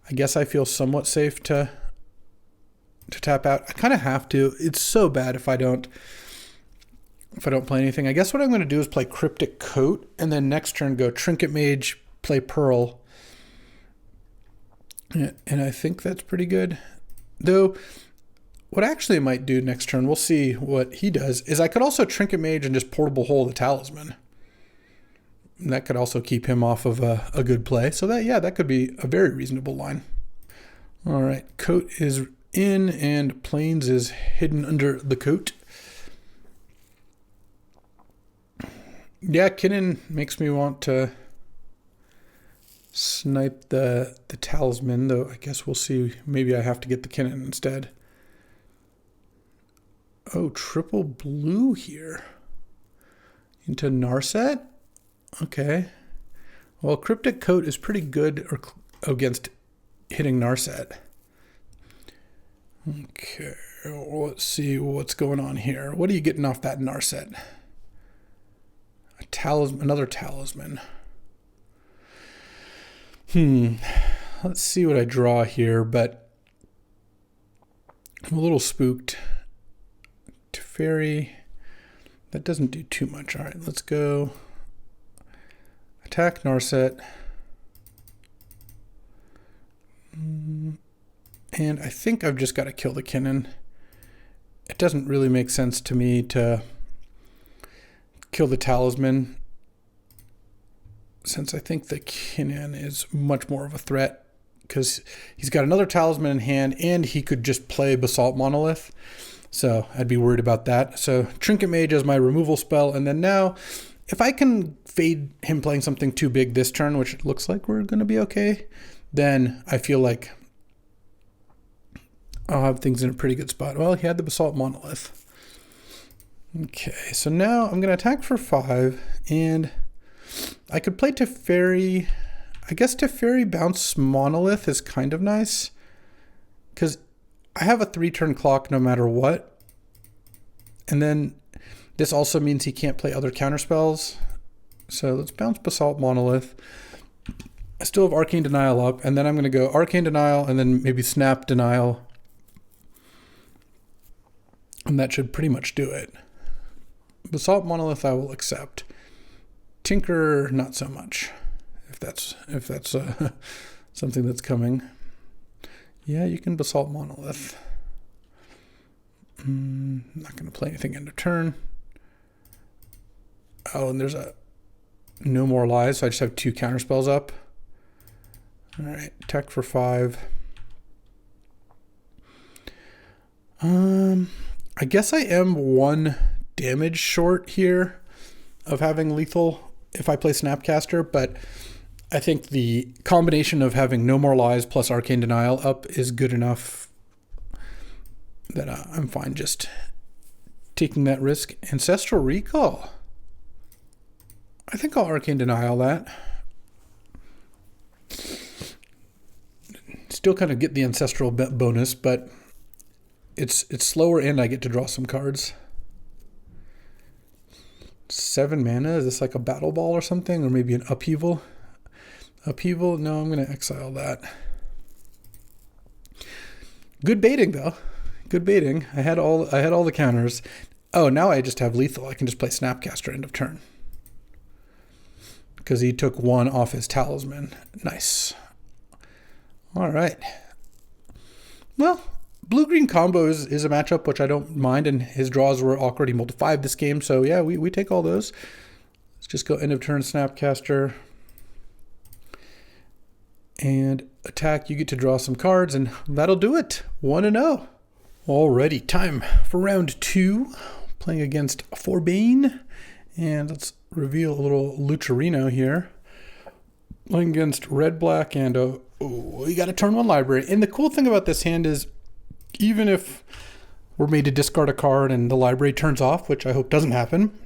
I guess I feel somewhat safe to tap out. I kind of have to. It's so bad if I don't play anything. I guess what I'm going to do is play Cryptic Coat, and then next turn go Trinket Mage, play Pearl. And I think that's pretty good. Though, what I actually might do next turn, we'll see what he does, is I could also Trinket Mage and just Portable Hole the Talisman. And that could also keep him off of a good play. So that could be a very reasonable line. All right, Coat is in, and Plains is hidden under the coat. Yeah, Kinnan makes me want to snipe the Talisman, though I guess we'll see. Maybe I have to get the Kinnan instead. Oh, triple blue here. Into Narset? Okay. Well, Cryptic Coat is pretty good against hitting Narset. Okay, well, let's see what's going on here. What are you getting off that Narset? A talisman, another Talisman. Let's see what I draw here, but I'm a little spooked. Teferi, that doesn't do too much. All right, let's go attack Narset. And I think I've just got to kill the Kinnan. It doesn't really make sense to me to kill the Talisman, since I think the Kinnan is much more of a threat, because he's got another Talisman in hand and he could just play Basalt Monolith. So I'd be worried about that. So Trinket Mage as my removal spell. And then now, if I can fade him playing something too big this turn, which it looks like we're going to be okay, then I feel like I'll have things in a pretty good spot. Well, he had the Basalt Monolith. Okay, so now I'm going to attack for 5, and I could play Teferi. I guess Teferi bounce Monolith is kind of nice, because I have a 3-turn clock no matter what. And then this also means he can't play other counterspells. So let's bounce Basalt Monolith. I still have Arcane Denial up, and then I'm going to go Arcane Denial and then maybe Snap Denial. And that should pretty much do it. Basalt Monolith I will accept. Tinker, not so much. If that's something that's coming. Yeah, you can Basalt Monolith. Not going to play anything end of turn. Oh, and there's a No More Lies, so I just have 2 counterspells up. All right, attack for 5. I guess I am 1 damage short here of having lethal if I play Snapcaster, but I think the combination of having No More Lies plus Arcane Denial up is good enough that I'm fine just taking that risk. Ancestral Recall. I think I'll Arcane Denial that. Still kind of get the Ancestral bonus, but it's slower and I get to draw some cards. 7 mana? Is this like a Battle Ball or something? Or maybe an Upheaval? Upheaval? No, I'm going to exile that. Good baiting, though. Good baiting. I had all the counters. Oh, now I just have lethal. I can just play Snapcaster end of turn. Because he took 1 off his Talisman. Nice. All right. Well, blue-green combo is a matchup which I don't mind, and his draws were awkward. He mulled 5 this game, so yeah, we take all those. Let's just go end of turn Snapcaster. And attack, you get to draw some cards, and that'll do it. 1-0. Alrighty, time for round 2. Playing against Forbane. And let's reveal a little Lucherino here. Playing against red, black, and we got a turn 1 library. And the cool thing about this hand is, even if we're made to discard a card and the library turns off, which I hope doesn't happen,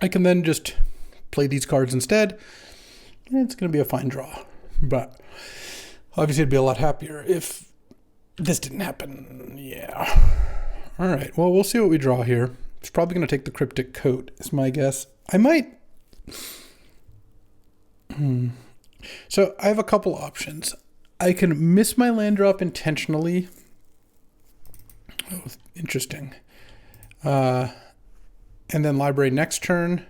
I can then just play these cards instead. it's going to be a fine draw. But obviously it'd be a lot happier if this didn't happen. Yeah. All right. Well, we'll see what we draw here. It's probably going to take the Cryptic Coat, is my guess. I might... So I have a couple options. I can miss my land drop intentionally. Oh, interesting. And then library next turn.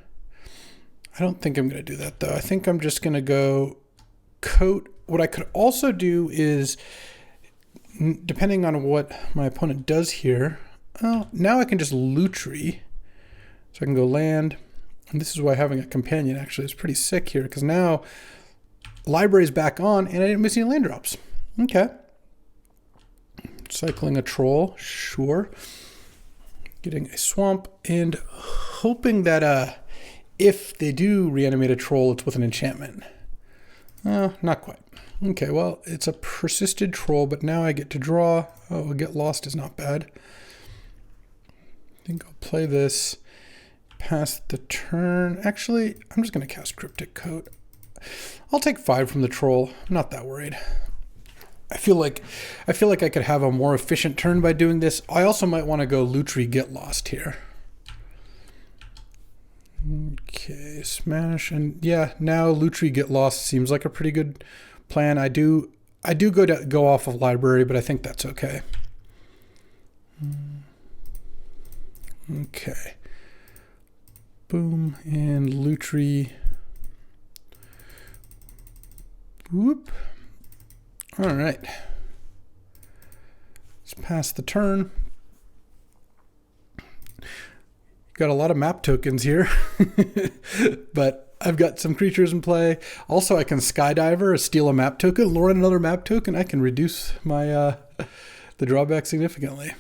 I don't think I'm going to do that, though. I think I'm just going to go coat. What I could also do is, depending on what my opponent does here, now I can just Lutri. So I can go land. And this is why having a companion actually is pretty sick here, because now library's back on and I didn't miss any land drops. Okay. Cycling a troll, sure. Getting a swamp and hoping that if they do reanimate a troll, it's with an enchantment. Not quite. Okay, well, it's a persisted troll, but now I get to draw. Oh, get lost is not bad. I think I'll play this. Pass the turn. Actually, I'm just going to cast Cryptic Coat. I'll take 5 from the troll. I'm not that worried. I feel like I could have a more efficient turn by doing this. I also might want to go Lutri Get Lost here. Okay, smash, and yeah, now Lutri Get Lost seems like a pretty good plan. I do go off of library, but I think that's okay. Okay. Boom, and Lutri. Whoop. All right. Let's pass the turn. Got a lot of map tokens here, but I've got some creatures in play. Also, I can Skydiver or steal a map token, lure in another map token. I can reduce my the drawback significantly.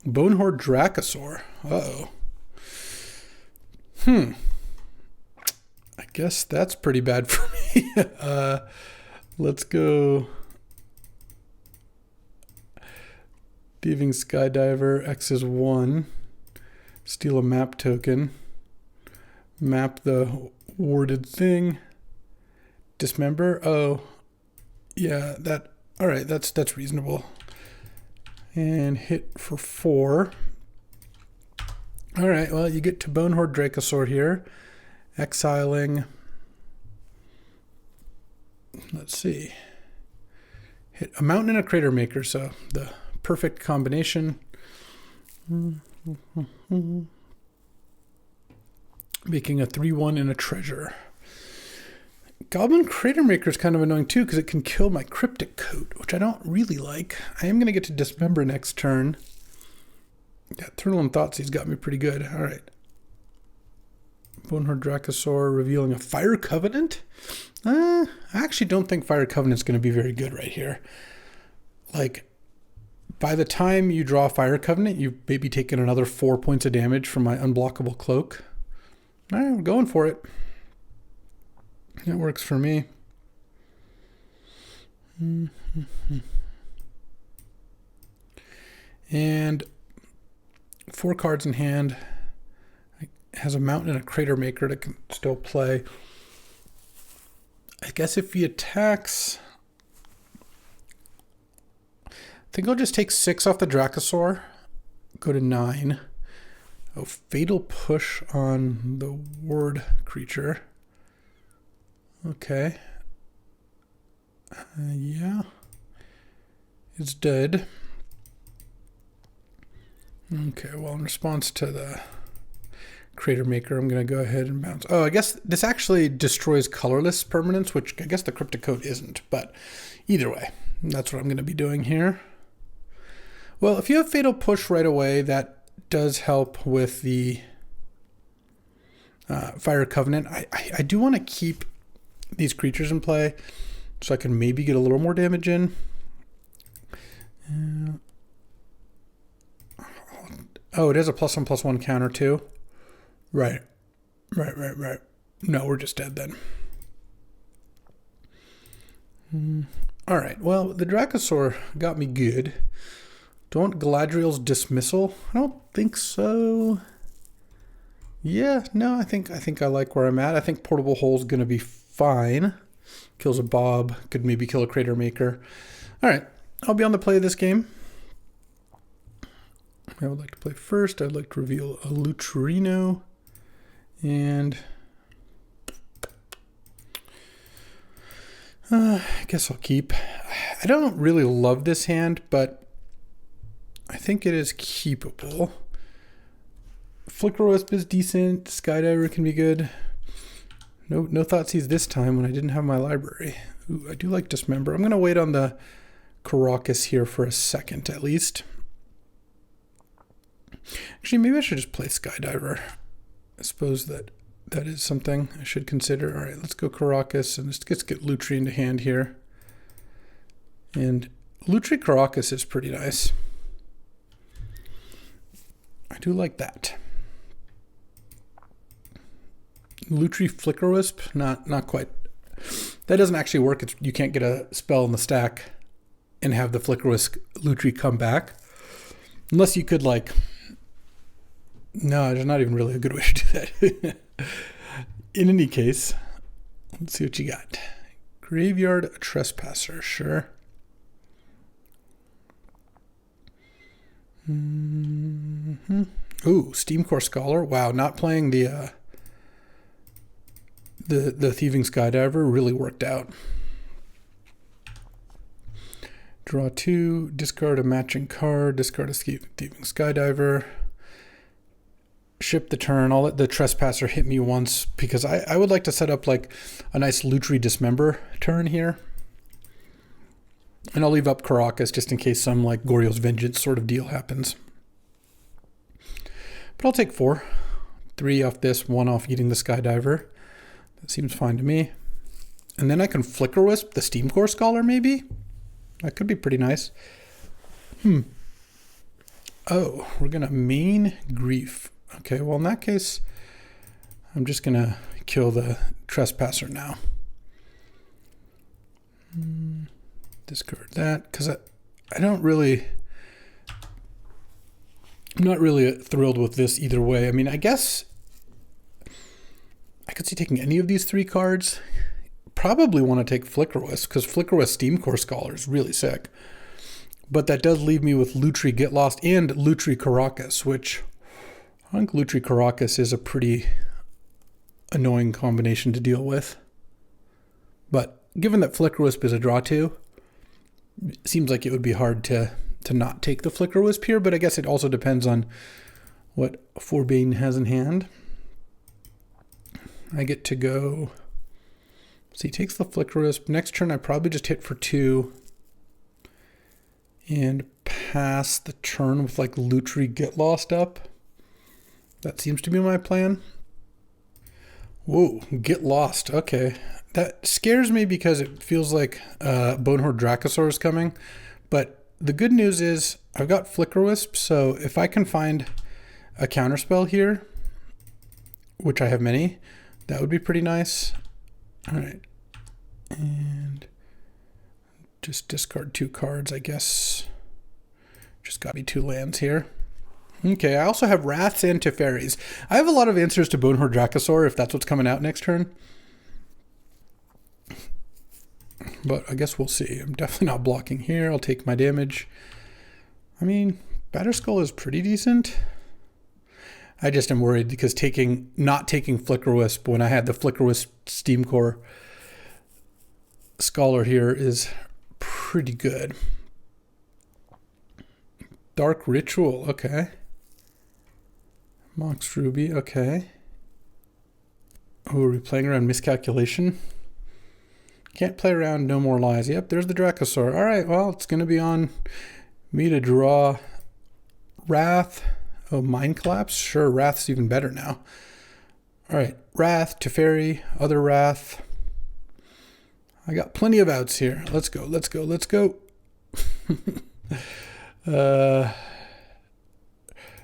Bonehorde Dracosaur. Uh-oh. I guess that's pretty bad for me. Let's go. Thieving Skydiver, X is 1. Steal a map token. Map the warded thing. Dismember. Oh, yeah, that. All right, that's reasonable. And hit for 4. All right, well, you get to Bonehorde Dracosaur here. Exiling. Let's see. Hit a mountain and a crater maker, so the perfect combination. Making a 3/1 and a treasure. Goblin Crater Maker is kind of annoying too, because it can kill my Cryptic Coat, which I don't really like. I am going to get to Dismember next turn. Yeah, Eternal and Thoughtseize got me pretty good. All right. Bonehorde Dracosaur revealing a Fire Covenant. I actually don't think Fire Covenant's going to be very good right here. Like, by the time you draw Fire Covenant, you've maybe taken another 4 points of damage from my Unblockable Cloak. All right, I'm going for it. That works for me. And 4 cards in hand. It has a mountain and a crater maker that can still play. I guess if he attacks, I think I'll just take 6 off the Dracosaur. Go to 9. Oh, Fatal Push on the ward creature. Okay. Yeah. It's dead. Okay, well, in response to the Crater Maker, I'm going to go ahead and bounce. Oh, I guess this actually destroys colorless permanents, which I guess the Cryptic Coat isn't. But either way, that's what I'm going to be doing here. Well, if you have Fatal Push right away, that does help with the Fire Covenant. I do want to keep these creatures in play so I can maybe get a little more damage in. Oh, it is a +1/+1 counter too. Right. No, we're just dead then. All right. Well, the Dracosaur got me good. Do I want Galadriel's Dismissal? I don't think so. Yeah, no, I think I like where I'm at. I think Portable Hole's going to be fine. Kills a Bob. Could maybe kill a Crater Maker. All right. I'll be on the play of this game. I would like to play first. I'd like to reveal a Lutrino. And I guess I'll keep. I don't really love this hand, but I think it is keepable. Flicker Wisp is decent. Skydiver can be good. No Thoughtseize this time when I didn't have my library. Ooh, I do like Dismember. I'm going to wait on the Caracas here for a second at least. Actually, maybe I should just play Skydiver. I suppose that is something I should consider. All right, let's go Caracas and let's get Lutri into hand here. And Lutri Caracas is pretty nice. I do like that. Lutri Flicker Wisp, not quite. That doesn't actually work. You can't get a spell in the stack and have the Flicker Wisp Lutri come back. Unless you could like... No, there's not even really a good way to do that. In any case, let's see what you got. Graveyard Trespasser, sure. Ooh, Steamcore Scholar. Wow, not playing the Thieving Skydiver really worked out. Draw 2, discard a matching card, discard a Thieving Skydiver. Ship the turn. I'll let the Trespasser hit me once because I would like to set up like a nice Lutri Dismember turn here. And I'll leave up Caracas just in case some like Goryo's Vengeance sort of deal happens. But I'll take 4. 3 off this, 1 off Eating the Skydiver. That seems fine to me. And then I can Flicker Wisp the Steamcore Scholar maybe? That could be pretty nice. Oh, we're going to main Grief. Okay, well in that case, I'm just going to kill the Trespasser now. Discard that, because I don't really... I'm not really thrilled with this either way. I mean, I guess I could see taking any of these 3 cards. Probably want to take Flicker Wisp, because Flicker Wisp Steamcore Scholar is really sick. But that does leave me with Lutri Get Lost and Lutri Caracas, which... I think Lutri Caracas is a pretty annoying combination to deal with. But given that Flicker Wisp is a draw 2, it seems like it would be hard to not take the Flicker Wisp here, but I guess it also depends on what Forbane has in hand. I get to go... So he takes the Flicker Wisp. Next turn I probably just hit for 2 and pass the turn with like Lutri Get Lost up. That seems to be my plan. Whoa, Get Lost. Okay. That scares me because it feels like Bonehorde Dracosaur is coming. But the good news is I've got Flicker Wisp, so if I can find a counterspell here, which I have many, that would be pretty nice. All right. And just discard 2 cards, I guess. Just got me 2 lands here. Okay, I also have Wraths and Teferis. I have a lot of answers to Bonehorde Dracosaur if that's what's coming out next turn. But I guess we'll see. I'm definitely not blocking here. I'll take my damage. I mean, Batterskull is pretty decent. I just am worried because not taking Flicker Wisp when I had the Flicker Wisp Steamcore Scholar here is pretty good. Dark Ritual, okay. Mox Ruby, okay. Oh, are we playing around Miscalculation? Can't play around No More Lies. Yep, there's the Dracosaur. All right, well, it's going to be on me to draw Wrath. Oh, Mind Collapse? Sure, Wrath's even better now. All right, Wrath, Teferi, other Wrath. I got plenty of outs here. Let's go, let's go, let's go.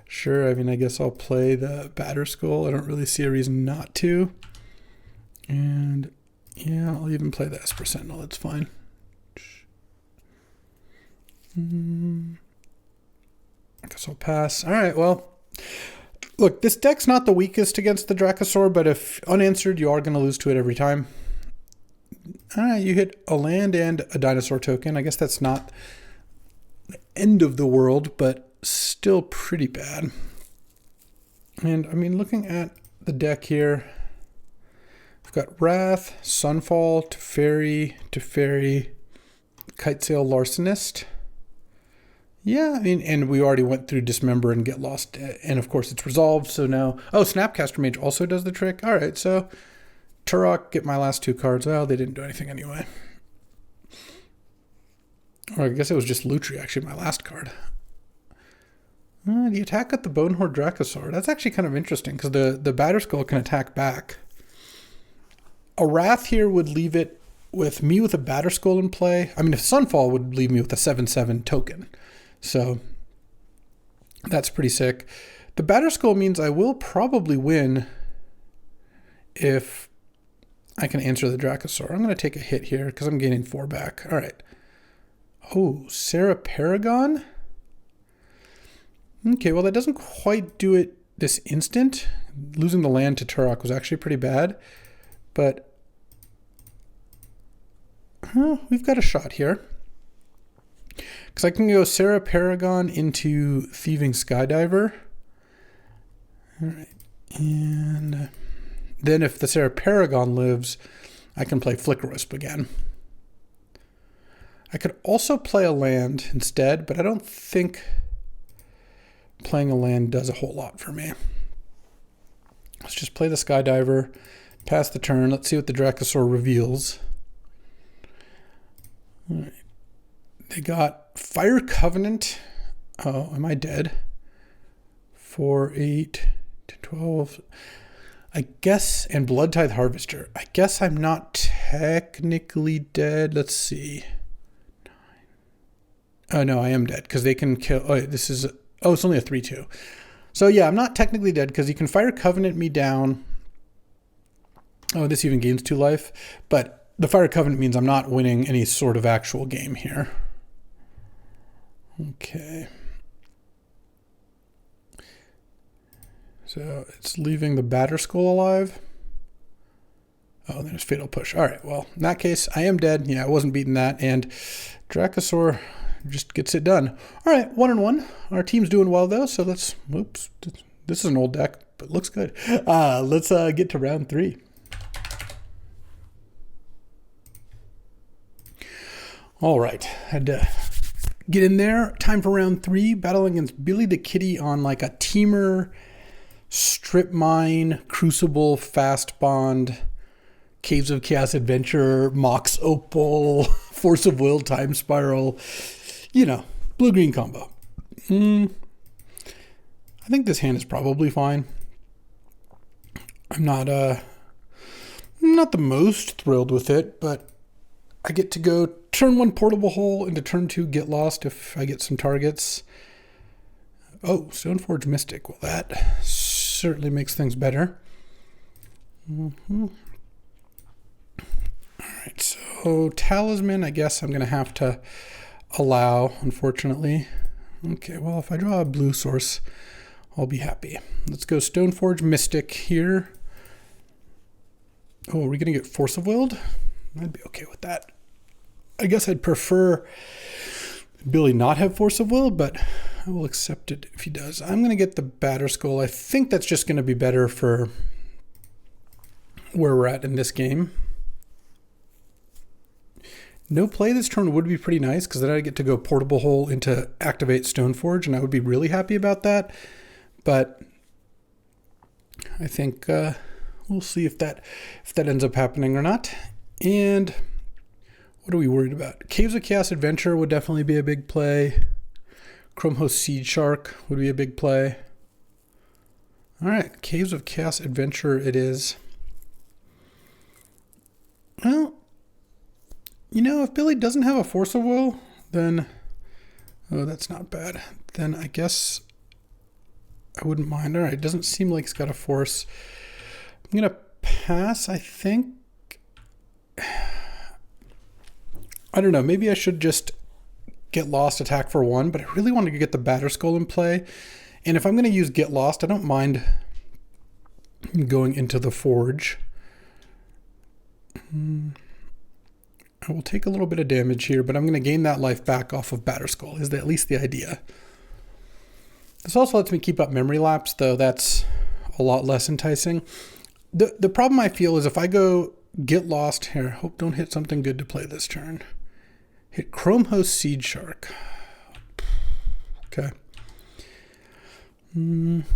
Sure, I mean, I guess I'll play the Batterskull. I don't really see a reason not to. And yeah, I'll even play the Esper Sentinel. That's fine. I guess I'll pass. All right, well, look, this deck's not the weakest against the Dracosaur, but if unanswered, you are going to lose to it every time. You hit a land and a dinosaur token. I guess that's not the end of the world, but still pretty bad. And I mean, looking at the deck here, we've got Wrath, Sunfall, Teferi, Kitesail, Larcenist. Yeah, I mean, and we already went through Dismember and Get Lost, and of course it's resolved, so now... Oh, Snapcaster Mage also does the trick. All right, so Turok, get my last 2 cards. Well, they didn't do anything anyway. Or I guess it was just Lutri, actually, my last card. The attack at the Bonehorde Dracosaur. That's actually kind of interesting, because the Batterskull can attack back. A Wrath here would leave it with me with a Batterskull in play. I mean, if Sunfall would leave me with a 7/7 token. So that's pretty sick. The Batterskull means I will probably win if I can answer the Dracosaur. I'm going to take a hit here because I'm gaining 4 back. All right. Oh, Sarah Paragon? Okay, well, that doesn't quite do it this instant. Losing the land to Turok was actually pretty bad. But we've got a shot here. Because I can go Sarah Paragon into Thieving Skydiver. All right. And then if the Sarah Paragon lives, I can play Flicker Wisp again. I could also play a land instead, but I don't think playing a land does a whole lot for me. Let's just play the Skydiver, pass the turn. Let's see what the Dracosaur reveals. All right. They got Fire Covenant. Oh, am I dead? 4, 8, 12. I guess, and Blood Tithe Harvester. I guess I'm not technically dead. Let's see. Oh, no, I am dead because they can kill. Oh, this is. Oh, it's only a 3/2. So, yeah, I'm not technically dead because he can Fire Covenant me down. Oh, this even gains 2 life. But the Fire Covenant means I'm not winning any sort of actual game here. Okay. So it's leaving the Batterskull alive. Oh, there's Fatal Push. All right, well, in that case, I am dead. Yeah, I wasn't beating that. And Dracosaur just gets it done. All right, 1-1. Our team's doing well, though, so let's... Oops. This is an old deck, but looks good. Let's get to round 3. All right. Had to get in there. Time for round 3. Battling against Billy the Kitty on like a Teamer, Strip Mine, Crucible, Fast Bond, Caves of Chaos Adventure, Mox Opal, Force of Will, Time Spiral. You know, blue-green combo. I think this hand is probably fine. I'm not the most thrilled with it, but I get to go turn 1 Portable Hole into turn 2 Get Lost if I get some targets. Oh, Stoneforge Mystic. Well, that certainly makes things better. All right, so Talisman, I guess I'm going to have to allow, unfortunately. Okay, well, if I draw a blue source, I'll be happy. Let's go Stoneforge Mystic here. Oh, are we going to get Force of Willed? I'd be okay with that. I guess I'd prefer Billy not have Force of Will, but I will accept it if he does. I'm going to get the Batterskull. I think that's just going to be better for where we're at in this game. No play this turn would be pretty nice because then I get to go Portable Hole into activate Stoneforge, and I would be really happy about that. But I think we'll see if that ends up happening or not. And what are we worried about? Caves of Chaos Adventure would definitely be a big play. Chromehost Seed Shark would be a big play. All right, Caves of Chaos Adventure it is. Well, you know, if Billy doesn't have a Force of Will, then... Oh, that's not bad. Then I guess I wouldn't mind. All right, it doesn't seem like he's got a Force. I'm going to pass, I think. I don't know. Maybe I should just Get Lost, attack for 1, but I really want to get the Batterskull in play. And if I'm going to use Get Lost, I don't mind going into the Forge. I will take a little bit of damage here, but I'm going to gain that life back off of Batterskull, is at least the idea. This also lets me keep up memory lapse, though that's a lot less enticing. The problem I feel is if I go Get Lost here, hope don't hit something good to play this turn. Hit Chrome Host Seed Shark. Okay. Memory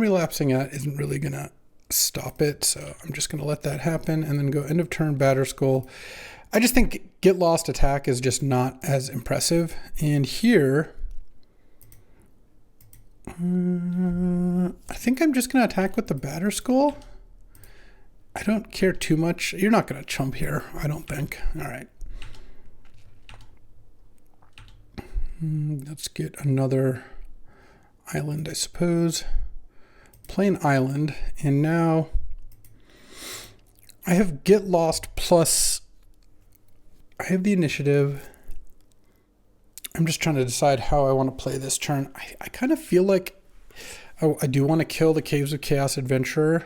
lapsing at isn't really going to stop it, so I'm just going to let that happen and then go end of turn Batterskull. I just think Get Lost attack is just not as impressive. And here, I think I'm just going to attack with the Batterskull. I don't care too much. You're not going to chump here, I don't think. All right. Let's get another island, I suppose. Play an island, and now I have Get Lost plus I have the initiative. I'm just trying to decide how I want to play this turn. I kind of feel like I do want to kill the Caves of Chaos Adventurer.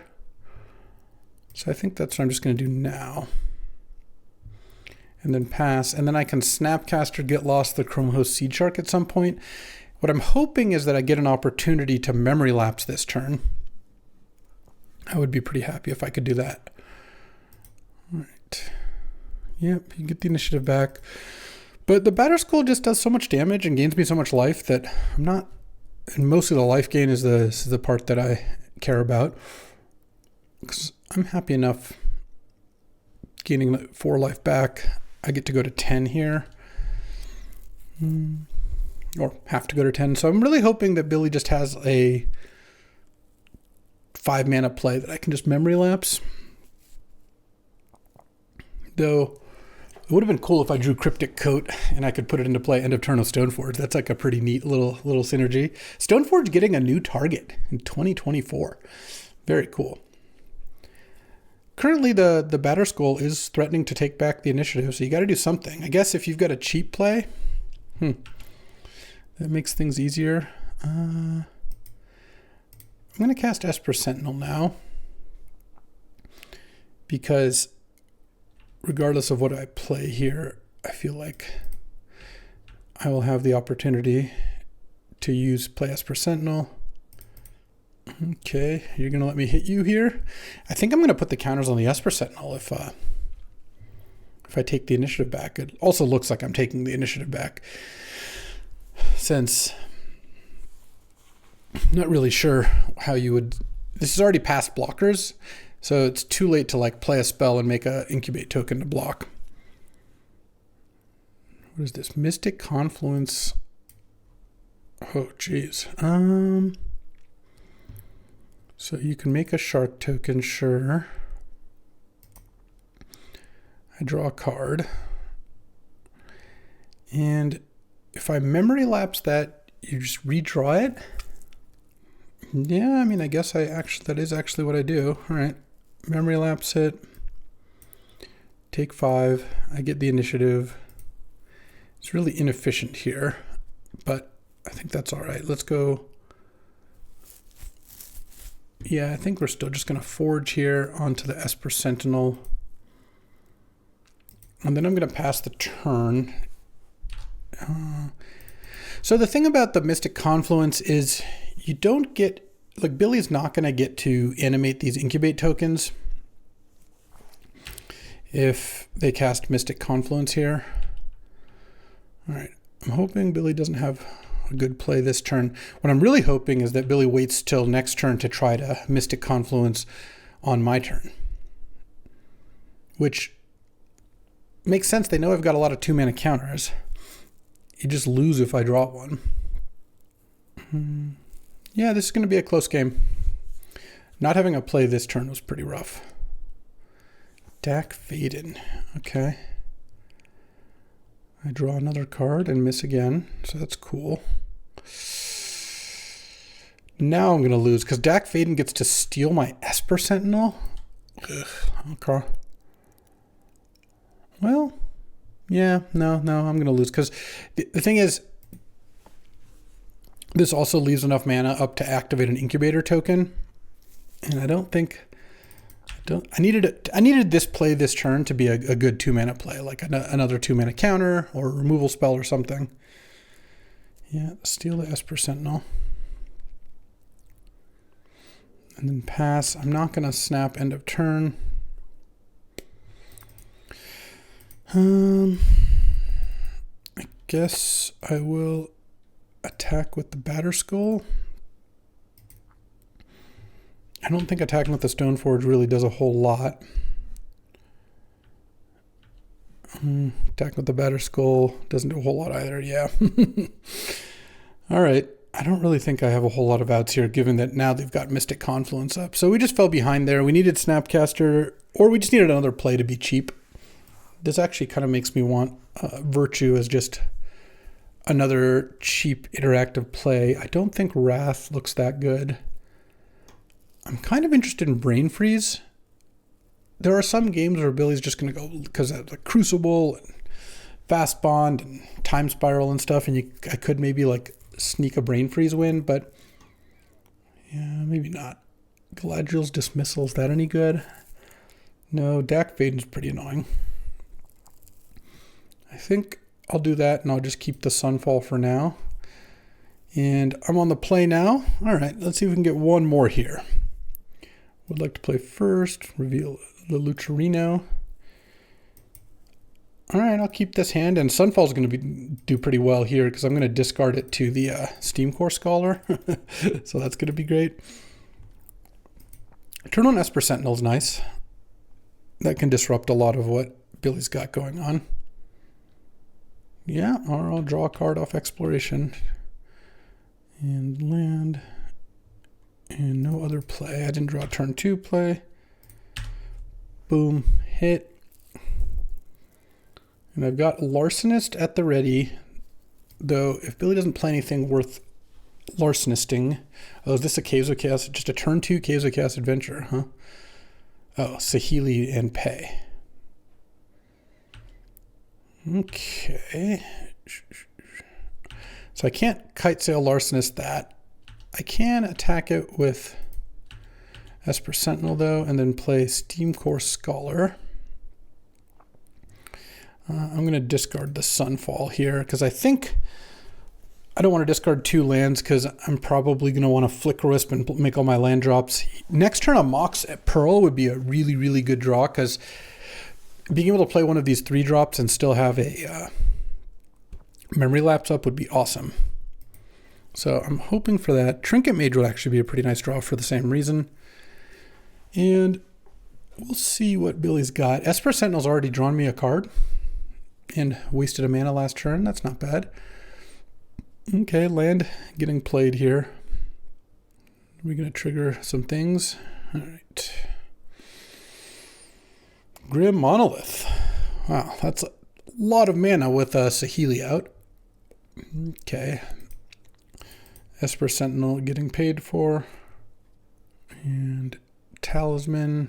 So I think that's what I'm just going to do now. And then pass. And then I can Snapcaster Get Lost the Chrome Host Seed Shark at some point. What I'm hoping is that I get an opportunity to memory lapse this turn. I would be pretty happy if I could do that. All right. Yep, you get the initiative back. But the Batterskull just does so much damage and gains me so much life that I'm not... And most of the life gain is the part that I care about. Because I'm happy enough gaining 4 life back. I get to go to 10 here. Or have to go to 10. So I'm really hoping that Billy just has a 5 mana play that I can just memory lapse. Though it would have been cool if I drew Cryptic Coat and I could put it into play end of turn with Stoneforge. That's like a pretty neat little synergy. Stoneforge getting a new target in 2024. Very cool. Currently the Batterskull is threatening to take back the initiative, so you got to do something. I guess if you've got a cheap play, that makes things easier. I'm going to cast Esper Sentinel now because regardless of what I play here, I feel like I will have the opportunity to play Esper Sentinel. Okay, you're going to let me hit you here? I think I'm going to put the counters on the Esper Sentinel if I take the initiative back. It also looks like I'm taking the initiative back since I'm not really sure how you would... This is already past blockers, so it's too late to like play a spell and make a incubate token to block. What is this? Mystic Confluence. Oh, geez. So you can make a shark token, sure. I draw a card. And if I memory lapse that, you just redraw it? Yeah, I mean, I guess that is actually what I do. All right, memory lapse it. Take 5. I get the initiative. It's really inefficient here, but I think that's all right. Let's go. Yeah, I think we're still just going to forge here onto the Esper Sentinel. And then I'm going to pass the turn. So the thing about the Mystic Confluence is you don't get, like Billy's not going to get to animate these incubate tokens if they cast Mystic Confluence here. All right, I'm hoping Billy doesn't have a good play this turn. What I'm really hoping is that Billy waits till next turn to try to Mystic Confluence on my turn. Which makes sense. They know I've got a lot of 2-mana counters. You just lose if I draw one. Yeah, this is going to be a close game. Not having a play this turn was pretty rough. Dak Faden. Okay. I draw another card and miss again, so that's cool. Now I'm going to lose because Dak Faden gets to steal my Esper Sentinel. Ugh, okay. Well, yeah, no, I'm going to lose because the thing is, this also leaves enough mana up to activate an incubator token, and I don't think I needed this play this turn to be a good 2-mana play, like another 2-mana counter or removal spell or something. Yeah, steal the Esper Sentinel. And then pass. I'm not going to snap end of turn. I guess I will attack with the Batter Skull. I don't think attacking with the Stoneforge really does a whole lot. Attack with the Batter Skull doesn't do a whole lot either, yeah. All right. I don't really think I have a whole lot of outs here, given that now they've got Mystic Confluence up. So we just fell behind there. We needed Snapcaster, or we just needed another play to be cheap. This actually kind of makes me want Virtue as just another cheap interactive play. I don't think Wrath looks that good. I'm kind of interested in Brain Freeze. There are some games where Billy's just going to go, because of the Crucible and Fast Bond and Time Spiral and stuff, and I could maybe like sneak a Brain Freeze win, but yeah, maybe not. Galadriel's Dismissal, is that any good? No, Dak Vaden's pretty annoying. I think I'll do that, and I'll just keep the Sunfall for now. And I'm on the play now. All right, let's see if we can get one more here. Would like to play first, reveal the Lucerino. All right, I'll keep this hand, and Sunfall's going to do pretty well here because I'm going to discard it to the Steamcore Scholar. So that's going to be great. Turn on Esper Sentinel is nice. That can disrupt a lot of what Billy's got going on. Yeah, or I'll draw a card off Exploration. And land. And no other play. I didn't draw a turn 2 play. Boom, hit. And I've got Larcenist at the ready, though if Billy doesn't play anything worth Larcenisting. Oh, is this a Caves of Chaos? Just a turn 2 Caves of Chaos adventure, huh? Oh, Saheeli and Pay. Okay. So I can't Kite Sail Larcenist that. I can attack it with Esper Sentinel, though, and then play Steamcore Scholar. I'm going to discard the Sunfall here because I think I don't want to discard 2 lands because I'm probably going to want to Flicker Wisp and make all my land drops. Next turn on Mox at Pearl would be a really, really good draw because being able to play one of these 3 drops and still have a Memory Lapse up would be awesome. So I'm hoping for that. Trinket Mage would actually be a pretty nice draw for the same reason. And we'll see what Billy's got. Esper Sentinel's already drawn me a card and wasted a mana last turn. That's not bad. Okay, land getting played here. We're going to trigger some things. All right. Grim Monolith. Wow, that's a lot of mana with Saheeli out. Okay. Esper Sentinel getting paid for. And Talisman.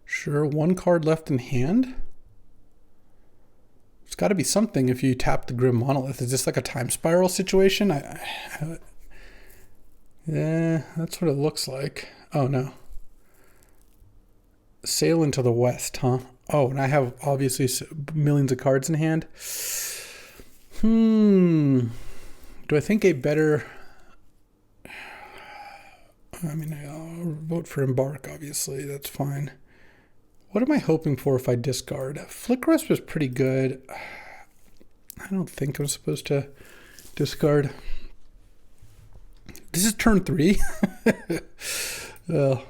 Sure, 1 card left in hand. It's got to be something if you tap the Grim Monolith. Is this like a Time Spiral situation? Yeah, that's what it looks like. Oh, no. Sail into the West, huh? Oh, and I have obviously millions of cards in hand. Do I think a better... I mean, I'll vote for Embark, obviously. That's fine. What am I hoping for if I discard? Flicker Wisp is pretty good. I don't think I'm supposed to discard. This is turn 3. I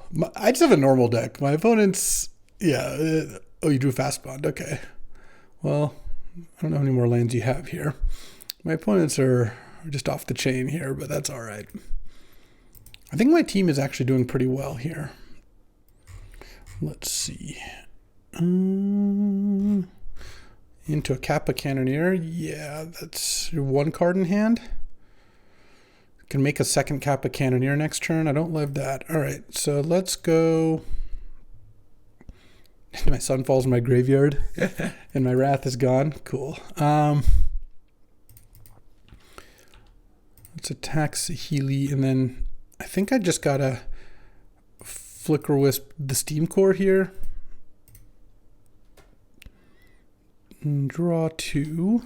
just have a normal deck. My opponent's... Yeah. Oh, you drew Fast Bond. Okay. Well, I don't know how many more lands you have here. My opponents are just off the chain here, but that's all right. I think my team is actually doing pretty well here. Let's see. Into a Kappa Cannoneer. Yeah, that's your 1 card in hand. Can make a second Kappa Cannoneer next turn. I don't love that. All right, so let's go. My Sunfall's in my graveyard, and my Wrath is gone. Cool. Let's attack Saheeli, and then I think I just gotta Flicker Wisp the Steam Core here. And draw 2.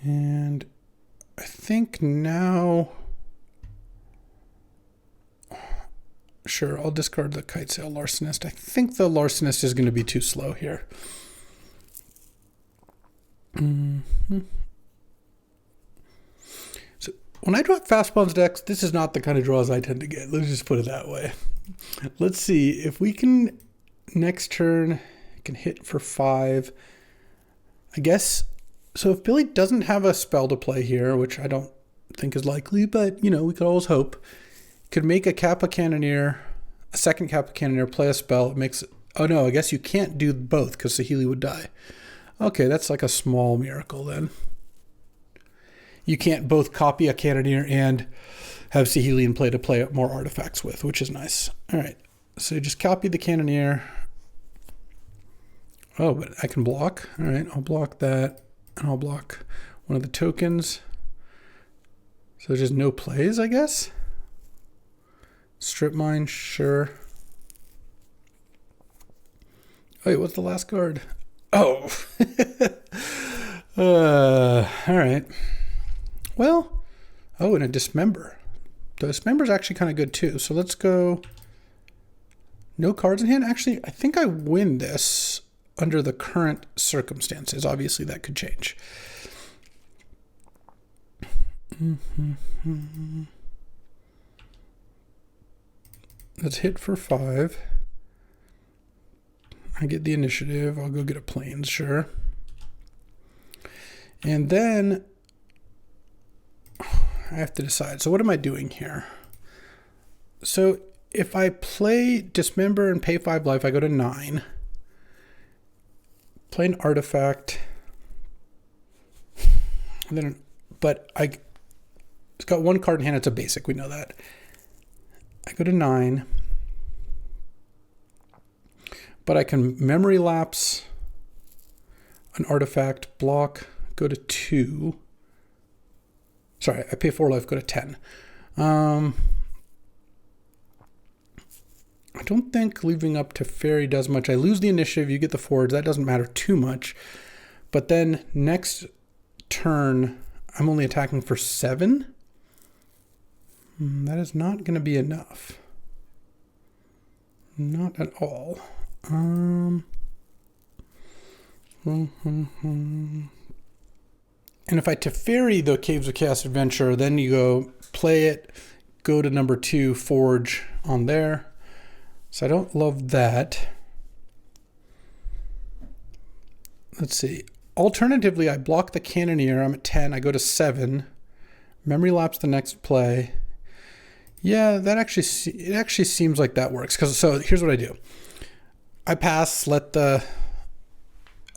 And I think now... Sure, I'll discard the Kite Sail Larcenist. I think the Larcenist is going to be too slow here. So when I draw Fast Bones decks, this is not the kind of draws I tend to get. Let's just put it that way. Let's see if we can next turn can hit for 5. I guess so. If Billy doesn't have a spell to play here, which I don't think is likely, but you know we could always hope. Could make a Kappa Cannoneer, a second Kappa Cannoneer, play a spell. It makes... Oh, no, I guess you can't do both because Saheeli would die. Okay, that's like a small miracle then. You can't both copy a Cannoneer and have Saheeli in play to play more artifacts with, which is nice. All right, so just copy the Cannoneer. Oh, but I can block. All right, I'll block that, and I'll block one of the tokens. So there's just no plays, I guess. Strip Mine, sure. Wait, what's the last card? Oh. All right. Well, oh, and a Dismember. The Dismember is actually kind of good too. So let's go. No cards in hand. Actually, I think I win this under the current circumstances. Obviously, that could change. Let's hit for 5. I get the initiative. I'll go get a Plains, sure. And then I have to decide. So what am I doing here? So if I play Dismember and pay 5 life, I go to 9. Play an artifact. And then, but it's got 1 card in hand. It's a basic. We know that. I go to 9, but I can memory lapse an artifact, block, go to 2. Sorry, I pay 4 life, go to 10. I don't think leaving up to Fairy does much. I lose the initiative, you get the forge. That doesn't matter too much. But then next turn, I'm only attacking for 7. That is not going to be enough. Not at all. And if I Teferi the Caves of Chaos Adventure, then you go play it, go to number 2, forge on there. So I don't love that. Let's see. Alternatively, I block the Cannoneer. I'm at 10. I go to 7. Memory lapse the next play. Yeah, it actually seems like that works. So here's what I do. I pass, let the...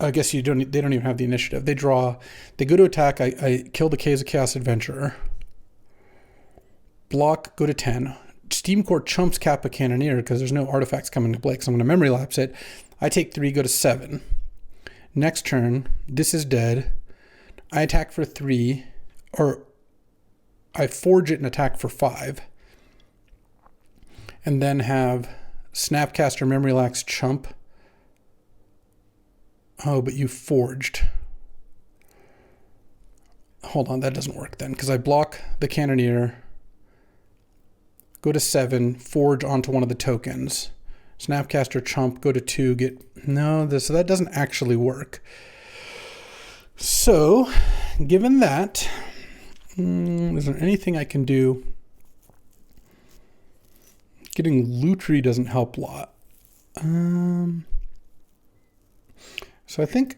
I guess they don't even have the initiative. They draw. They go to attack. I kill the Caves of Chaos Adventurer. Block, go to 10. Steam Core chumps Kappa Cannoneer because there's no artifacts coming to play, so I'm going to memory lapse it. I take 3, go to 7. Next turn, this is dead. I attack for 3, or I forge it and attack for 5. And then have Snapcaster Memory Lax chump. Oh, but you forged. Hold on, that doesn't work then, because I block the Cannoneer, go to 7, forge onto one of the tokens. Snapcaster chump, go to 2, get... No, so that doesn't actually work. So, given that, is there anything I can do? Getting Lutri doesn't help a lot. So I think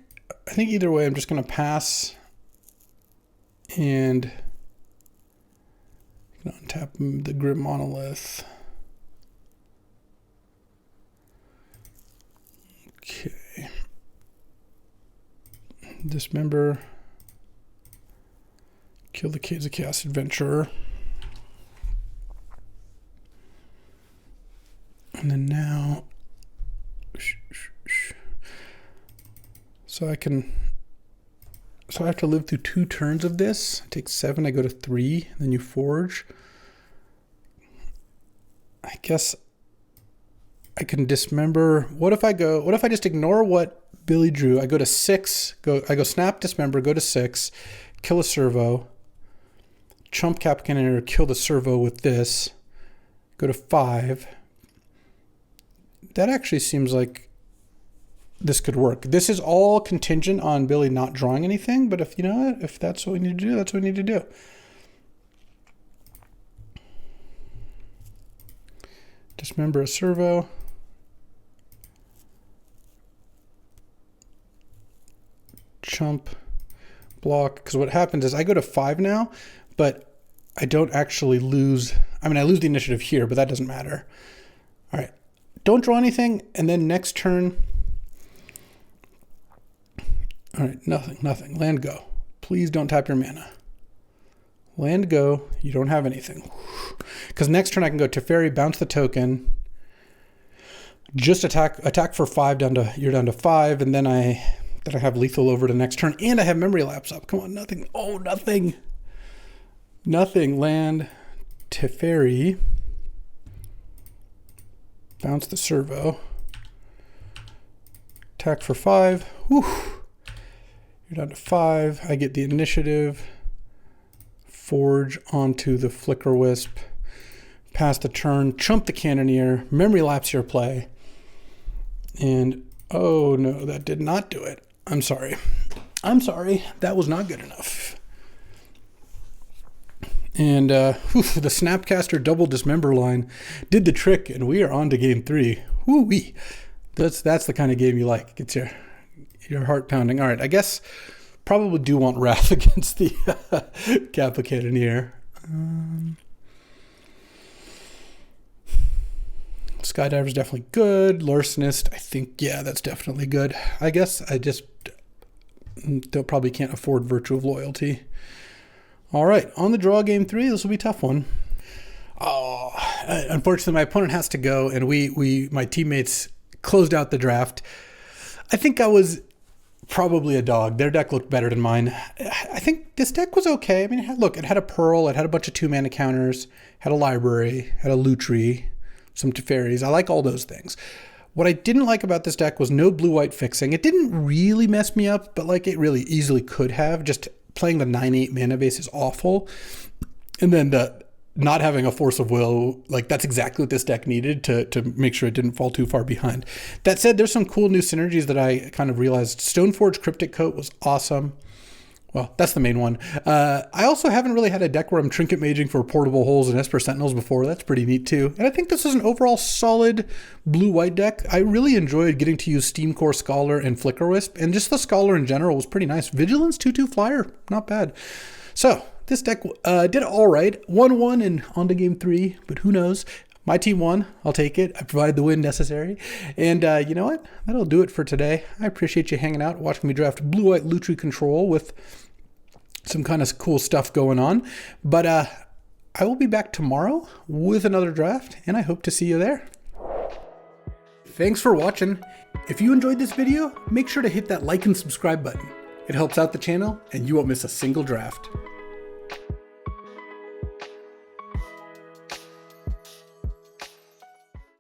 either way, I'm just going to pass and untap the Grim Monolith. Okay. Dismember. Kill the Caves of Chaos Adventurer. And then now, so I have to live through 2 turns of this. I take 7, I go to 3, then you forge. I guess I can dismember. What if I just ignore what Billy drew? I go to 6, I go snap, dismember, go to 6, kill a servo, chump Cap Cannoneer, kill the servo with this, go to 5. That actually seems like this could work. This is all contingent on Billy not drawing anything, but if you know what, if that's what we need to do, that's what we need to do. Dismember a servo. Chump, block, because what happens is I go to 5 now, but I don't actually lose. I mean, I lose the initiative here, but that doesn't matter. All right, don't draw anything, and then next turn. All right, nothing. Land, go. Please don't tap your mana. Land, go. You don't have anything. Because next turn I can go Teferi, bounce the token, just attack for 5 you're down to 5, and then I have lethal over to next turn, and I have memory lapse up. Come on, nothing. Oh, nothing. Nothing. Land, Teferi, bounce the servo, attack for 5. Whew. You're down to 5. I get the initiative. Forge onto the Flicker Wisp. Pass the turn. Chump the Cannoneer. Memory lapse your play. And oh no, that did not do it. I'm sorry. That was not good enough. And the Snapcaster double dismember line did the trick, and we are on to game 3. Woo-wee. That's the kind of game you like. Gets your heart pounding. All right, I guess probably do want Wrath against the Kappa Cannoneer. Skydiver's definitely good. Larcenist, I think, yeah, that's definitely good. I guess I just probably can't afford Virtue of Loyalty. All right, on the draw, game 3. This will be a tough one. Oh, unfortunately, my opponent has to go, and my teammates closed out the draft. I think I was probably a dog. Their deck looked better than mine. I think this deck was okay. I mean, it had a Pearl, it had a bunch of 2-mana counters, had a library, had a Lutri, some Teferis. I like all those things. What I didn't like about this deck was no blue-white fixing. It didn't really mess me up, but like it really easily could have. Just playing the 9/8 mana base is awful. And then the not having a Force of Will, like that's exactly what this deck needed to make sure it didn't fall too far behind. That said, there's some cool new synergies that I kind of realized. Stoneforge Cryptic Coat was awesome. Well, that's the main one. I also haven't really had a deck where I'm Trinket Maging for Portable Holes and Esper Sentinels before. That's pretty neat too. And I think this is an overall solid blue-white deck. I really enjoyed getting to use Steamcore Scholar and Flicker Wisp, and just the Scholar in general was pretty nice. Vigilance 2/2 flyer, not bad. So this deck did all right. 1-1 and on to game 3, but who knows? My team won. I'll take it. I provided the win necessary. And you know what? That'll do it for today. I appreciate you hanging out, watching me draft blue-white Lutri Control with some kind of cool stuff going on. But I will be back tomorrow with another draft, and I hope to see you there. Thanks for watching. If you enjoyed this video, make sure to hit that like and subscribe button. It helps out the channel, and you won't miss a single draft.